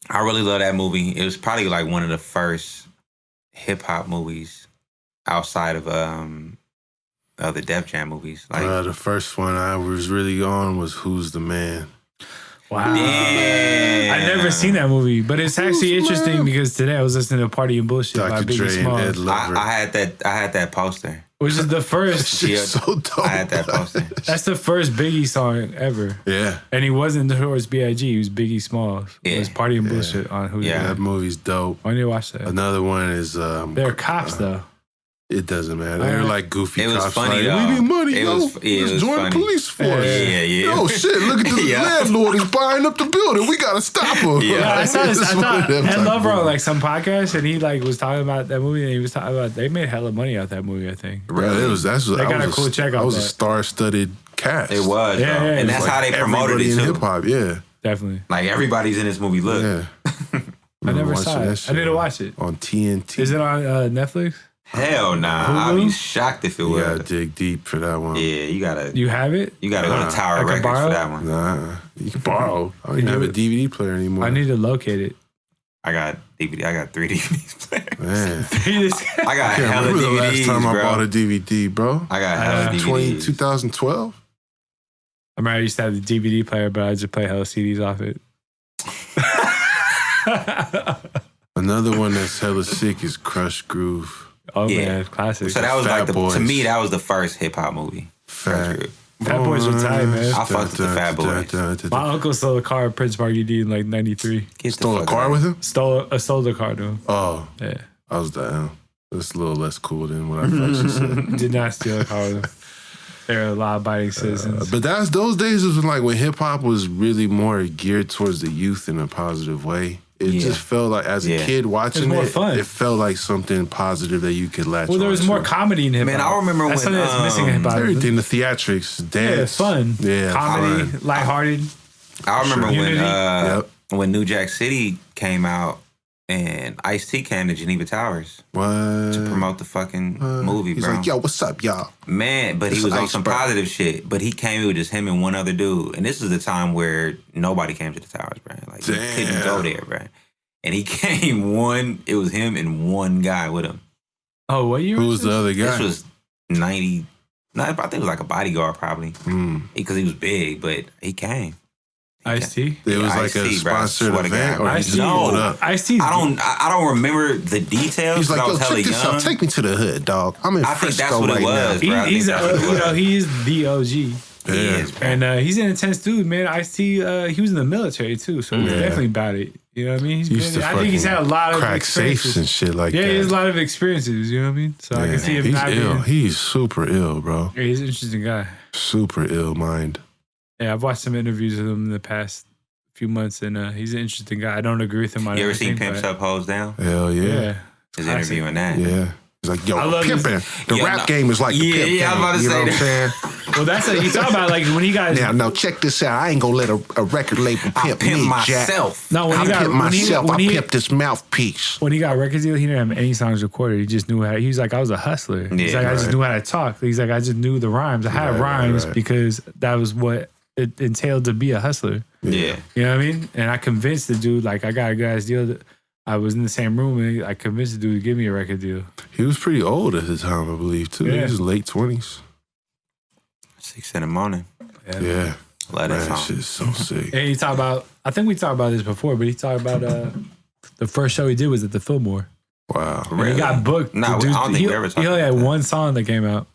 I really love that movie. It was probably like one of the first hip hop movies outside of the Def Jam movies. Like, The first one I was really on was Who's the Man? Wow. damn. I never seen that movie, but it's actually interesting because today I was listening to Party and Bullshit by Dr. Biggie Dre and Ed Smalls, Lover. I had that poster. which is the first. Shit's so dope. I had that poster. That's the first Biggie song ever. Yeah. And he wasn't Notorious B.I.G. He was Biggie Smalls. It Yeah. was Party and Bullshit on Who's Yeah. the Man. That movie's dope. I need to watch that. Another one is They're cops though. it doesn't matter. They're like goofy It was cops. funny, like, though. we need money, It yo. was- yeah, it Let's was join funny. the police force. Yeah. Yo, shit, look at the Yeah. landlord is buying up the building. We gotta stop him. Yeah. I saw this. It's I one of thought them Ed type Lover on movies. like some podcast, and he like was talking about that movie, and he was talking about they made hella money out that movie. I think. Bro, it was They got a cool check I on was a that. star-studded cast. It was, Yeah, though. yeah, And it that's was how they promoted it Everybody in too. hip hop. Yeah, Definitely. Like everybody's in this movie. Look, yeah. I never Watching saw that it. I shit need to watch it. on TNT. Is it on Netflix? hell nah. I'd be Hulu? shocked if it You was. gotta dig deep for that one. Yeah, you gotta You have it? go to Tower I can Records borrow for it? that one. Nah, you can borrow. I don't even have a DVD player anymore. I need to locate it. I got DVD. I got 3 DVDs players. Man, I got I can't hella remember the last DVDs, time I bro. bought a DVD, bro. I got hella DVDs. 2012? I remember I used to have the DVD player, but I just play hella CDs off it. Another one that's hella sick is Crush Groove. Oh Yeah. man, classic. So that was Fat like Boys. to me that was the first hip hop movie. Fat. Fat Boys were tight, man. I fucked with the Fat Boys. My uncle stole a car at Prince Mark UD in like '93. Get the Stole a fuck car out. with him? Stole the car to him. Oh, Yeah, I was down. That's a little less cool than what I thought you said. did not steal a car with him. They're law-abiding citizens. But that's those days was like when hip hop was really more geared towards the youth in a positive way. It Yeah. just felt like as a Yeah. kid watching more it, fun. it felt like something positive that you could latch Well, there was onto. more comedy in hip hop. Man, I remember that's when, something that's missing in hip hop. Everything, the theatrics, Yeah, dance, fun. yeah, comedy, fun. lighthearted. I remember Sure. when Unity. Yep. when New Jack City came out. And Ice-T came to Geneva Towers What? to promote the fucking movie, He's bro. like, yo, what's up, y'all? Man, but he was on some positive shit. But he came with just him and one other dude. And this is the time where nobody came to the Towers, bro. Like, you couldn't go there, bro. And he came it was him and one guy with him. Oh, what year? Who was the other guy? This was 90. No, I think it was like a bodyguard, probably. Because he was big, but he came. Ice-T? It was like Ice-T, a sponsored event, or he just pulled up? Ice-T. I don't remember the details. He's like, I was yo, check this young. out. Take me to the hood, dog. I'm in I think that's Frisco what right it was, now. bro. He's the OG. He is, bro. And he's an intense dude, man. Ice-T, he was in the military too, so he's definitely about it. You know what I mean? I think he's had a lot of crack safes and shit like that. Yeah, he has a lot of experiences. You know what I mean? So I can see him he's not ill. being. He's super ill, bro. Yeah, he's an interesting guy. Super ill mind. Yeah, I've watched some interviews with him in the past few months, and he's an interesting guy. I don't agree with him on You ever everything. seen Pimps Up, Hoes Down? Hell yeah. Yeah. His interview in that. Yeah. He's like, yo, I love pimping. The rap game is like the pimp game. I was about to you know say what I'm saying? Well, that's what you talk about. Like when he got Now, check this out. I ain't gonna let a record label I pimp pimp me, myself. no when Jack. he I got pimp myself. when I he, pimp this mouthpiece. when he got record deal, he didn't have any songs recorded. He just knew how. He was like, I was a hustler. He's Yeah, like, I just knew how to talk. He's like, I just knew the rhymes. I had rhymes because that was what it entailed to be a hustler. Yeah. You know what I mean? And I convinced the dude, like, I got a guy's deal. That I was in the same room, and I convinced the dude to give me a record deal. He was pretty old at the time, I believe, too. Yeah. He was late 20s. 6 in the morning. Yeah. Love that Man, that song. shit's so sick. And he talked about, I think we talked about this before, but he talked about the first show he did was at the Fillmore. Wow. And he got booked. No, I The dude- don't think he, we ever talked he only had about that. one song that came out,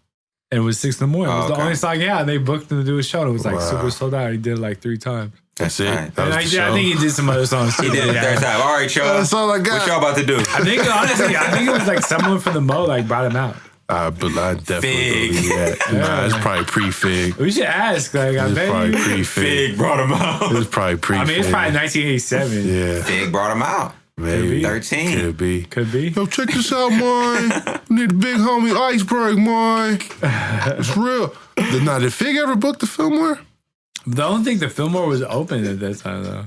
and it was 6 in the morning. It was the okay. only song he had. They booked him to do a show. And it was like Wow. super sold out. He did it like 3 times. That's it. right. That was And the I show. think he did some other songs too. He did it the third time. All right, y'all. That's all I got. What y'all about to do? I think honestly, I think it was like someone from the Mo like brought him out. But I definitely Fig. believe that. Nah, it's probably pre-Fig. We should ask. Like, I It's bet probably you. pre-Fig. Fig brought him out. It's probably pre-Fig. I mean, it's probably 1987. Yeah, Fig brought him out. maybe. 13. Could be. Could be. Yo, check this out, man. Need a big homie iceberg, man. It's real. Did Fig ever book the Fillmore? I don't think the Fillmore was open at that time though.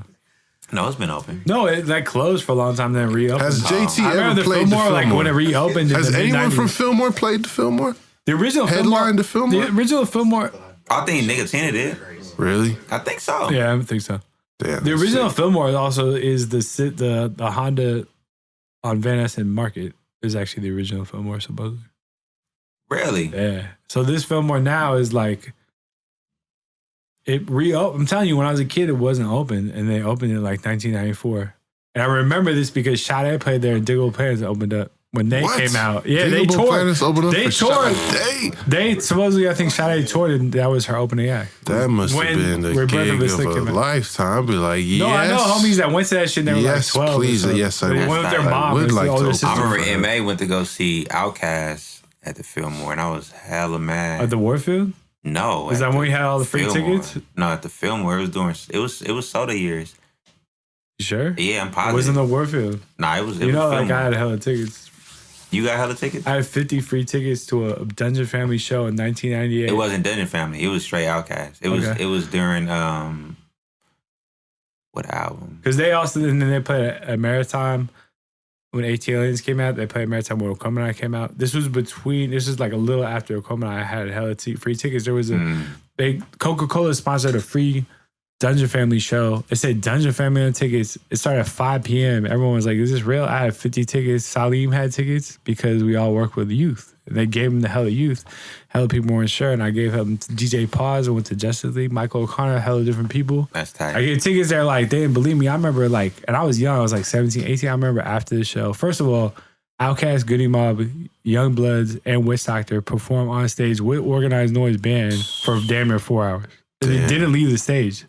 No, it's been open. No, it that closed for a long time, then reopened. Has JT I ever remember the played the Fillmore, like Fillmore? when it reopened. In Has the anyone mid-90s. from Fillmore played the Fillmore? the original Headlined the Fillmore? The original Fillmore. I think Nickatina did. Really? I think so. Yeah, I think so. Damn. The that's original sick. Fillmore also is the Honda on Van Ness and Market is actually the original Fillmore supposedly. Really? Yeah. So this Fillmore now is like it reopened. I'm telling you, when I was a kid, it wasn't open, and they opened it in like 1994. And I remember this because Sade played there and Digable Planets opened up when they What? came out. Yeah, they Digable toured. Planets opened up They for toured. Sade? They supposedly, I think Sade toured, and that was her opening act. That must have When been the Rebirth gig of a of Slick a came out. lifetime. I'd be like, yes. No, I know homies that went to that shit. And they were Yes, like 12. please. or so. Yes, I They would. went with their I mom. would and like the to older open sister. I remember for her. MA went to go see Outkast at the Fillmore, and I was hella mad. At the Warfield? No. Is at that when we had all the free Fillmore. tickets? No, at the Fillmore. It was soda years. You sure? Yeah, I'm It positive. wasn't the Warfield. Nah, it was. You know, like Fillmore. I had hella tickets. You got hella tickets? I had 50 free tickets to a Dungeon Family show in 1998. It wasn't Dungeon Family. It was straight Outkast. It was. Okay. It was during what album? Because they also, and then they played at Maritime when ATLiens came out. They played Maritime when Okomani came out. This was like a little after Okomani had hella free tickets. There was Coca-Cola sponsored a free Dungeon Family show. It said Dungeon Family on tickets. It started at 5 p.m. Everyone was like, is this real? I had 50 tickets. Salim had tickets because we all work with youth. And they gave him the hella youth. Hella people weren't sure. And I gave him DJ Pause. I went to Justice League. Michael O'Connor, hella different people. That's tight. I get tickets there, like, they didn't believe me. I remember, like, and I was young. I was like 17, 18. I remember after the show. First of all, Outkast, Goody Mob, Young Bloods, and Witch Doctor performed on stage with Organized Noise Band for damn near 4 hours. And they didn't leave the stage.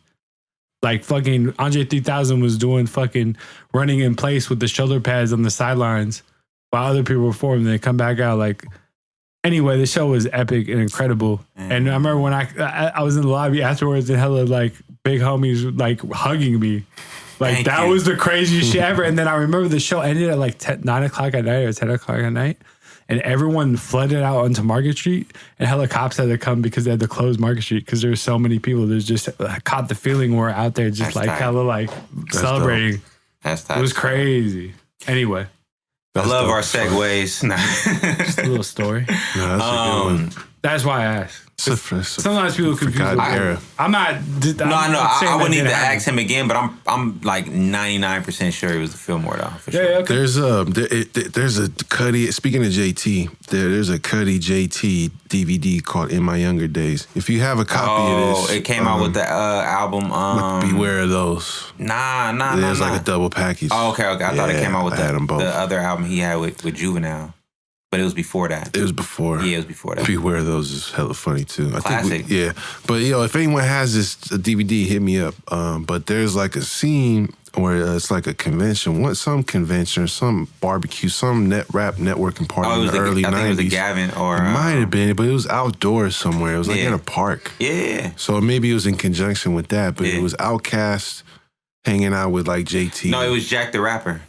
Like fucking Andre 3000 was doing fucking running in place with the shoulder pads on the sidelines while other people performed. And they come back out like, anyway, the show was epic and incredible. And I remember when I was in the lobby afterwards and hella like big homies like hugging me. Like Thank that you. was the craziest shit ever. And then I remember the show ended at like 9 o'clock at night or 10 o'clock at night. And everyone flooded out onto Market Street, and hella cops had to come because they had to close Market Street because there were so many people. There's just caught the feeling we're out there just That's like tight. hella like celebrating. That's tight. It was crazy. Anyway. I love our segues. Just a little story. No, that's a good one. That's why I asked. Sometimes people confuse. I'm not. No, I wouldn't need to ask him again, but I'm like 99% sure it was the Fillmore though. For sure. Yeah, okay. There's a Cudi. Speaking of JT, there's a Cudi JT DVD called "In My Younger Days." If you have a copy of this, it came out with the album. Beware of those. Nah. There's like a double package. Oh, okay. I thought it came out with the other album he had with Juvenile. But it was before that. It was before. Yeah, it was before that. Beware of those is hella funny too. Classic. But if anyone has this DVD, hit me up. But there's like a scene where it's like a convention, some convention or some barbecue, some rap networking party in the early 90s. I think it was a Gavin or... It might have been, but it was outdoors somewhere. It was like in a park. Yeah. So maybe it was in conjunction with that, but it was Outkast hanging out with like JT. No, it was Jack the Rapper.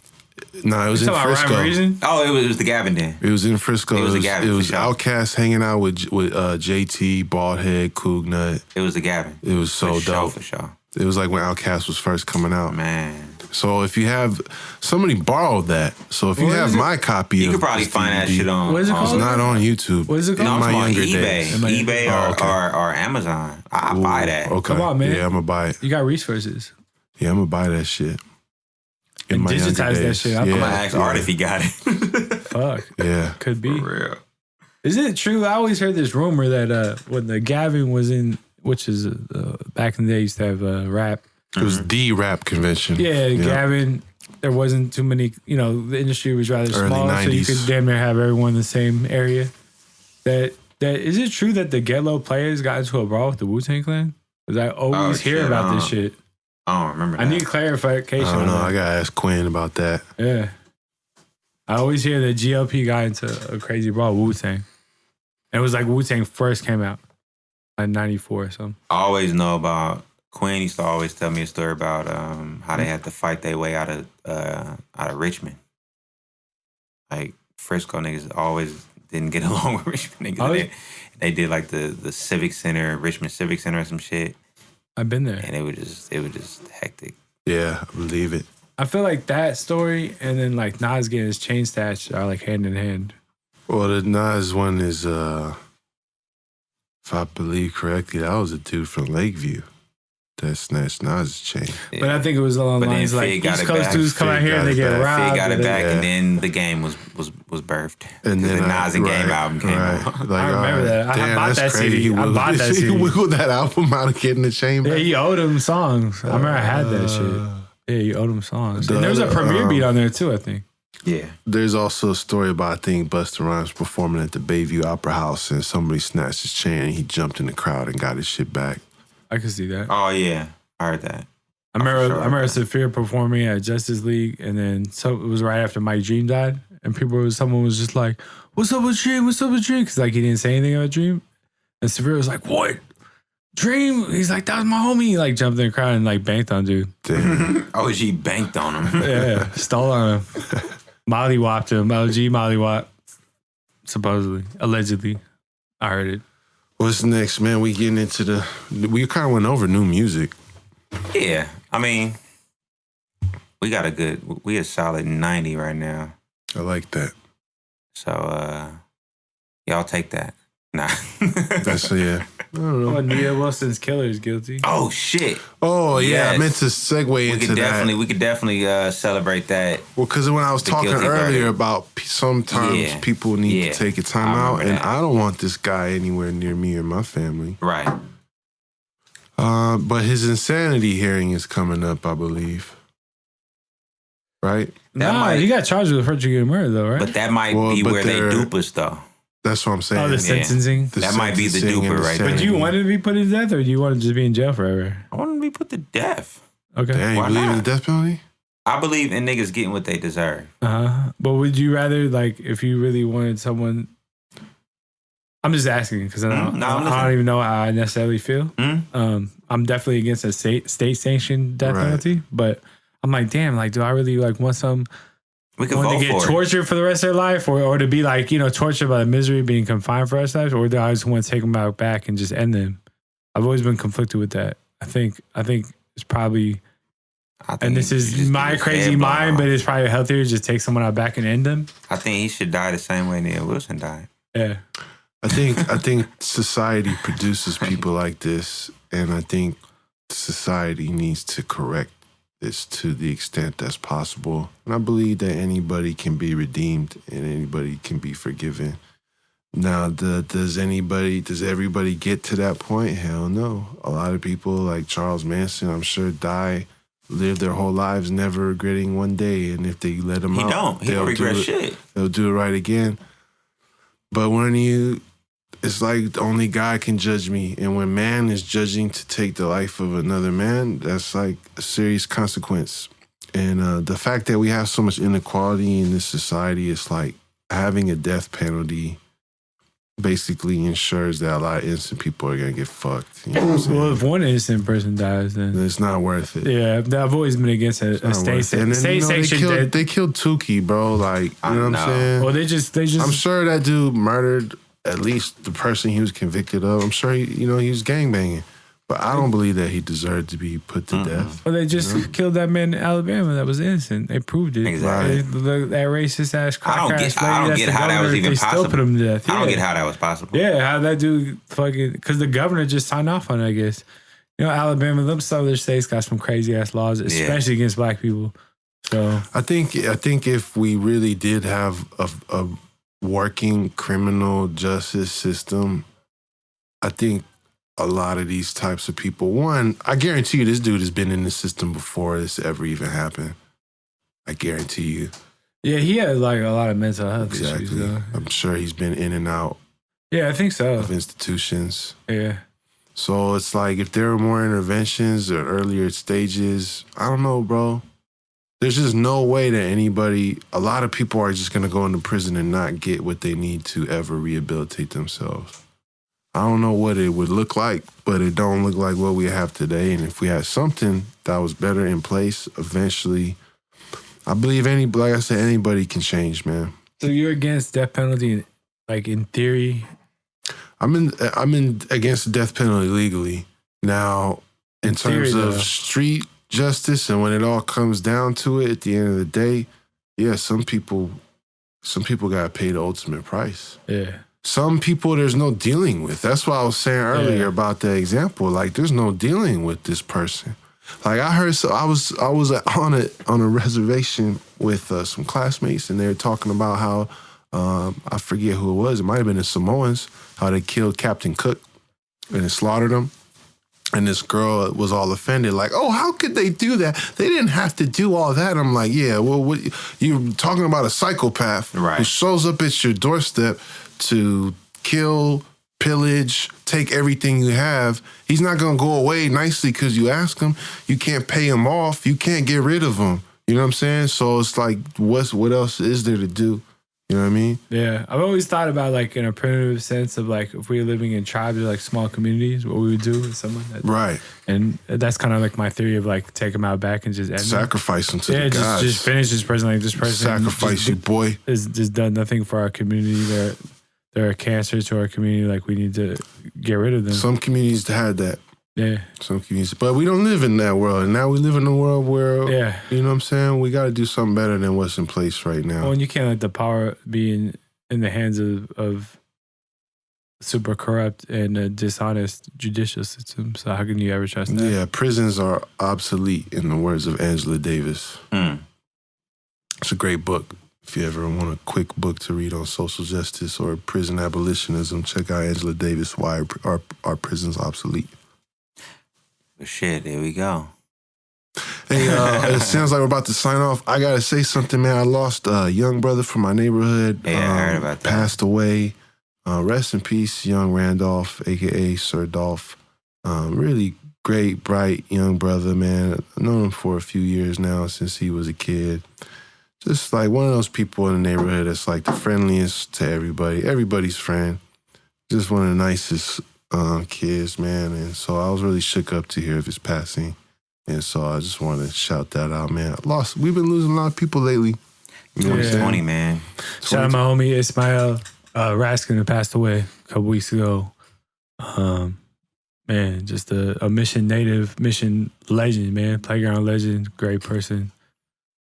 No, it was in Frisco. Oh, it was the Gavin then. It was in Frisco. It was the Gavin. It was Outkast hanging out with JT, Baldhead, Cougnut. It was the Gavin. It was so dope. For sure. It was like when Outkast was first coming out. Man. So if you have, somebody borrowed that. So if you have my copy, you could probably find that shit on. What is it called? It's not on YouTube. What is it called? No, I'm on eBay or Amazon. I buy that. Okay. Come on, man. Yeah, I'm gonna buy it. You got resources. Yeah, I'm gonna buy that shit. And digitize that shit. I'm gonna ask Art if he got it. Fuck. Yeah. Could be. For real. Is it true? I always heard this rumor that when the Gavin was in, which is back in the day, used to have rap. It was the rap convention. Yeah, Gavin. There wasn't too many. The industry was rather small, 90s. so you could damn near have everyone in the same area. That is it true that the Get-Low players got into a brawl with the Wu-Tang Clan? Because I always hear about this shit. I don't remember that. I need clarification. I don't know. I gotta ask Quinn about that. Yeah. I always hear that GLP got into a crazy brawl with Wu-Tang. It was like Wu-Tang first came out, like 94 or something. I always know about, Quinn used to always tell me a story about how they had to fight their way out of Richmond. Like Frisco niggas always didn't get along with Richmond niggas. They did like the Civic Center, Richmond Civic Center or some shit. I've been there. And it was just hectic. Yeah, I believe it. I feel like that story and then like Nas getting his chain snatched are like hand in hand. Well, the Nas one is, if I believe correctly, that was a dude from Lakeview that snatched Nas' chain. Yeah. But I think it was along the lines like East Coast dudes come out here and they get robbed. Fig got it back, and then the game was birthed. And then the Nas and Game album came out. Like, I remember that. I bought that CD. I bought that CD. He wiggled that album out of getting the chain back. Yeah, he owed him songs. I remember I had that shit. Yeah, he owed him songs. And there was a premiere beat on there too, I think. Yeah. There's also a story about, I think, Busta Rhymes performing at the Bayview Opera House and somebody snatched his chain and he jumped in the crowd and got his shit back. I can see that. Oh, yeah. I heard that. I remember Saphir performing at Justice League, and then it was right after Mike Dream died, and someone was just like, "What's up with Dream? What's up with Dream?" Because like he didn't say anything about Dream, and Saphir was like, "What? Dream?" He's like, "That was my homie." He like jumped in the crowd and like banked on dude. Oh, she banked on him. Yeah, stole on him. Mollywopped him. OG Mollywop. Supposedly, allegedly, I heard it. What's next, man? We getting into we kind of went over new music. Yeah, I mean, we a solid 90 right now. I like that. So, y'all take that. Nah. That's, yeah. I don't know. Oh, Nia Wilson's Killer is guilty. Oh, shit. Oh, yeah. Yes. I meant to segue into that. We could definitely celebrate that. Well, because when I was talking earlier about sometimes people need to take a time out, and I don't want this guy anywhere near me or my family. Right. But his insanity hearing is coming up, I believe. Right? He got charged with first degree murder, though, right? But that might be where they dupe us, though. That's what I'm saying. Oh, the sentencing? That might be the duper right there. But do you want him to be put to death, or do you want to just be in jail forever? I want him to be put to death. Okay. Damn, you believe in the death penalty? I believe in niggas getting what they deserve. But would you rather, like, if you really wanted someone... I'm just asking, because I don't even know how I necessarily feel. I'm definitely against a state-sanctioned death penalty, but I'm like, damn, like, do I really, like, want some... We could vote to get tortured for the rest of their life, or to be like, tortured by the misery of being confined for the rest of their life, or do I just want to take them back and just end them? I've always been conflicted with that. I think it's probably And this is my crazy mind, but it's probably healthier to just take someone out back and end them. I think he should die the same way Neil Wilson died. Yeah. I think society produces people like this, and I think society needs to correct this to the extent that's possible. And I believe that anybody can be redeemed and anybody can be forgiven. Now, does everybody get to that point? Hell no. A lot of people like Charles Manson, I'm sure, live their whole lives never regretting one day. And if they let them out, he don't regret shit. They'll do it right again. But it's like only God can judge me. And when man is judging to take the life of another man, that's like a serious consequence. And the fact that we have so much inequality in this society, it's like having a death penalty basically ensures that a lot of innocent people are going to get fucked. You know what I'm saying? Well, if one innocent person dies, then it's not worth it. Yeah, I've always been against a state sanctioned. They killed Tukey, bro. Like, you know what I'm saying? Well, they just. I'm sure that dude murdered at least the person he was convicted of. I'm sure he was gangbanging. But I don't believe that he deserved to be put to death. Well, they just killed that man in Alabama that was innocent. They proved it. Exactly. That racist ass crack I don't get how that was even possible. Still put him to death. I don't get how that was possible. Yeah, how that dude fucking... Because the governor just signed off on it, I guess. You know, Alabama, them southern states got some crazy ass laws, especially against black people. So I think if we really did have a working criminal justice system, I think a lot of these types of people, one, I guarantee you this dude has been in the system before this ever even happened. I guarantee you. Yeah, he had like a lot of mental health issues. Though. I'm sure he's been in and out. Yeah, I think so. Of institutions. Yeah. So it's like if there were more interventions at earlier stages, I don't know, bro. There's just no way that a lot of people are just going to go into prison and not get what they need to ever rehabilitate themselves. I don't know what it would look like, but it don't look like what we have today. And if we had something that was better in place, eventually, I believe like I said, anybody can change, man. So you're against death penalty, like in theory? I'm against the death penalty legally. Now, in terms of street justice and when it all comes down to it, at the end of the day, yeah, some people got to pay the ultimate price. Yeah. Some people there's no dealing with. That's what I was saying earlier about that example. Like there's no dealing with this person. Like I heard, so I was on a reservation with some classmates, and they were talking about how I forget who it was. It might have been the Samoans. How they killed Captain Cook and they slaughtered him. And this girl was all offended, like, "Oh, how could they do that? They didn't have to do all that." I'm like, "Yeah, well, you're talking about a psychopath who shows up at your doorstep to kill, pillage, take everything you have. He's not going to go away nicely because you ask him. You can't pay him off. You can't get rid of him. You know what I'm saying? So it's like, what else is there to do? You know what I mean? Yeah. I've always thought about like in a primitive sense of like if we were living in tribes or like small communities, what we would do with someone. Right. And that's kind of like my theory of like take them out back and just end sacrifice them to the gods. Just finish this person. Like this person sacrifice you, boy. Has just done nothing for our community. They're a cancer to our community. Like we need to get rid of them. Some communities had that. Yeah. Some communities. But we don't live in that world. And now we live in a world where, you know what I'm saying? We got to do something better than what's in place right now. Well, and you can't let the power be in the hands of super corrupt and dishonest judicial system. So how can you ever trust that? Yeah, prisons are obsolete, in the words of Angela Davis. It's a great book. If you ever want a quick book to read on social justice or prison abolitionism, check out Angela Davis, Why Are Prisons Obsolete? Shit, there we go. Hey, it sounds like we're about to sign off. I got to say something, man. I lost a young brother from my neighborhood. Yeah, I heard about that. Passed away. Rest in peace, young Randolph, a.k.a. Sir Dolph. Really great, bright young brother, man. I've known him for a few years now, since he was a kid. Just like one of those people in the neighborhood that's like the friendliest to everybody. Everybody's friend. Just one of the nicest kids, man. And so I was really shook up to hear of his passing. And so I just want to shout that out, man. We've been losing a lot of people lately. You know what I'm saying? Man. Shout out my homie Ismail Raskin, who passed away a couple weeks ago. Man, just a mission legend, man. Playground legend, great person.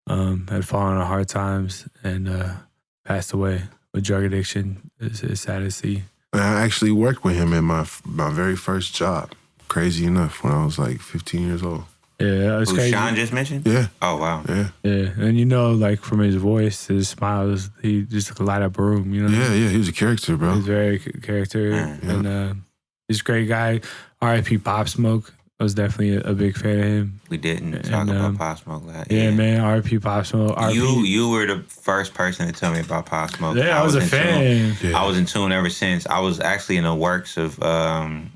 Had fallen on hard times and passed away with drug addiction. It's sad to see. I actually worked with him in my very first job. Crazy enough, when I was like 15 years old. Yeah, it's crazy. Sean just mentioned? Yeah. Oh, wow. Yeah. Yeah, and you know, like from his voice, his smiles, he just light up a room, you know? Yeah, he was a character, bro. He's very character. And he's a great guy. R.I.P. Pop Smoke. I was definitely a big fan of him. We didn't talk about Pop Smoke. Yeah, man. R.I.P. Pop Smoke. You were the first person to tell me about Pop Smoke. Yeah, I was a fan. Yeah. I was in tune ever since. I was actually in the works of,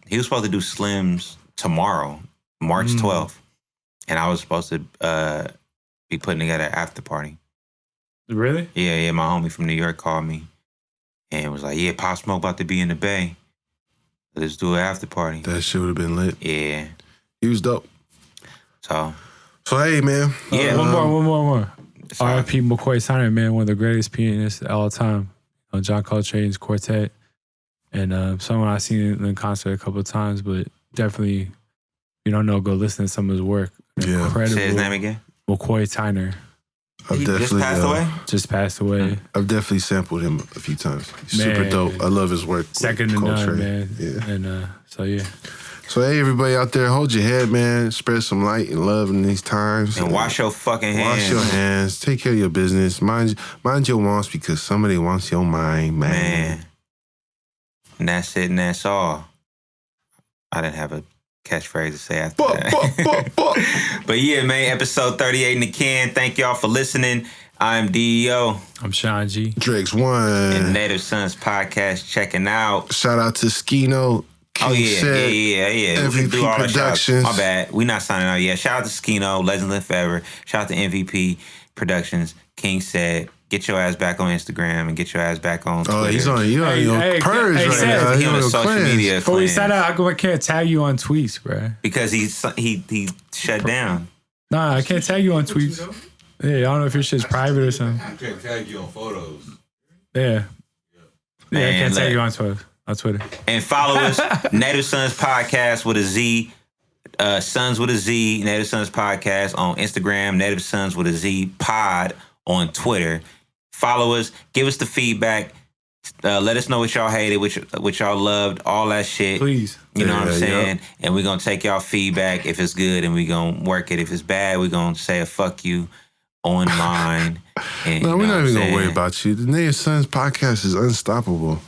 he was supposed to do Slims tomorrow, March 12th. And I was supposed to be putting together an after party. Really? Yeah. My homie from New York called me and was like, yeah, Pop Smoke about to be in the Bay. Let's do an after party. That shit would have been lit. Yeah. He was dope. So hey, man. Yeah. One more. R.I.P. McCoy Tyner, man, one of the greatest pianists of all time. John Coltrane's quartet. And someone I've seen in concert a couple of times, but definitely, if you don't know, go listen to some of his work. Yeah. Incredible. Say his name again? McCoy Tyner. He just passed away? Just passed away. I've definitely sampled him a few times. He's super dope. I love his work. Second to none, man. Yeah. And yeah. So, hey, everybody out there, hold your head, man. Spread some light and love in these times. And wash your fucking hands. Wash your hands. Take care of your business. Mind your wants because somebody wants your mind, man. And that's it and that's all. I didn't have a catchphrase to say after that. But yeah, man, episode 38 in the can. Thank y'all for listening. I'm D.E.O. I'm Sean G. Drake's One. And NativeSonz podcast checking out. Shout out to Skino. Yeah. MVP We can do all Productions. My bad. We not signing out yet. Shout out to Skino, Legends Live Forever. Shout out to MVP Productions. King said, get your ass back on Instagram and get your ass back on Twitter. Oh, he's on purge right now. He on a social media Before we sign out, how come I can't tag you on tweets, bro? Because he shut down. Nah, I can't tag you on tweets. Yeah, I don't know if your shit's private or something. I can't tag you on photos. Yeah, I can't tag you on Twitter. And follow us, NativeSonz Podcast with a Z, Sonz with a Z, NativeSonz Podcast on Instagram, NativeSonz with a Z Pod on Twitter. Follow us, give us the feedback. Let us know what y'all hated, what y'all loved, all that shit. Please. You know what I'm saying? And we're going to take y'all feedback if it's good and we're going to work it. If it's bad, we're going to say a fuck you online. And, no, we're not even going to worry about you. The NativeSonz Podcast is unstoppable.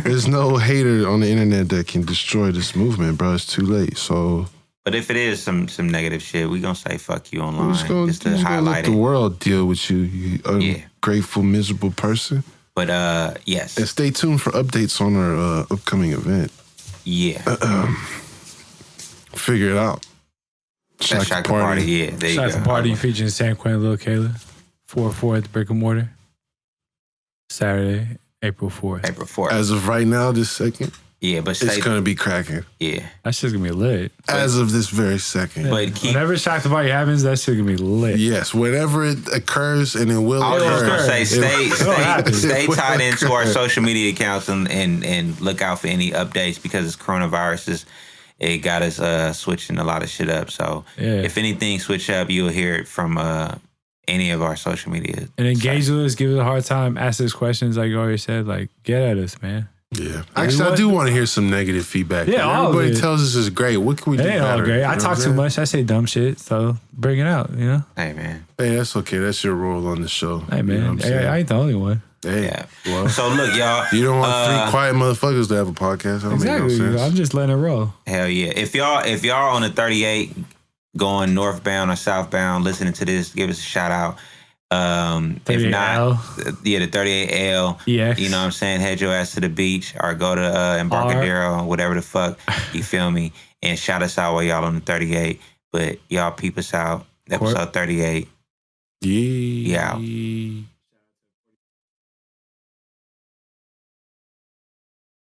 There's no hater on the internet that can destroy this movement, bro. It's too late. So, but if it is some negative shit, we gonna say fuck you online. Just to highlight let the world deal with you, you ungrateful, miserable person. But yes. And stay tuned for updates on our upcoming event. Yeah. Figure it out. Shaka Party. Yeah, there you go. Shaka Party featuring San Quentin, Lil Kayla. 4-4 at the Brick and Mortar. Saturday, April 4th. As of right now, this second. Yeah, but it's going to be cracking. Yeah. That shit's going to be lit. As of this very second. Yeah. Whenever Shaka Party happens, that shit's going to be lit. Yes, whenever it occurs, and it will occur. I was just going to say, stay tied into our social media accounts and look out for any updates because it's coronavirus. It got us switching a lot of shit up. So if anything switch up, you'll hear it from any of our social media. And engage with us, give us a hard time, ask us questions like you already said. Like, get at us, man. Yeah. Actually, I do want to hear some negative feedback. Yeah, everybody tells us it's great. What can we do better? All great. I talk too much. I say dumb shit. So bring it out, you know? Hey, man. Hey, that's okay. That's your role on the show. Hey, man. You know I ain't the only one. Hey, yeah. Well, so look, y'all. You don't want three quiet motherfuckers to have a podcast. That don't make no sense. I'm just letting it roll. Hell yeah. If y'all on the 38 going northbound or southbound listening to this, give us a shout out. If not, the 38L. Yeah. You know what I'm saying? Head your ass to the beach or go to Embarcadero, whatever the fuck. You feel me? And shout us out while y'all on the 38. But y'all peep us out. Episode 38. Yeah. Yeah.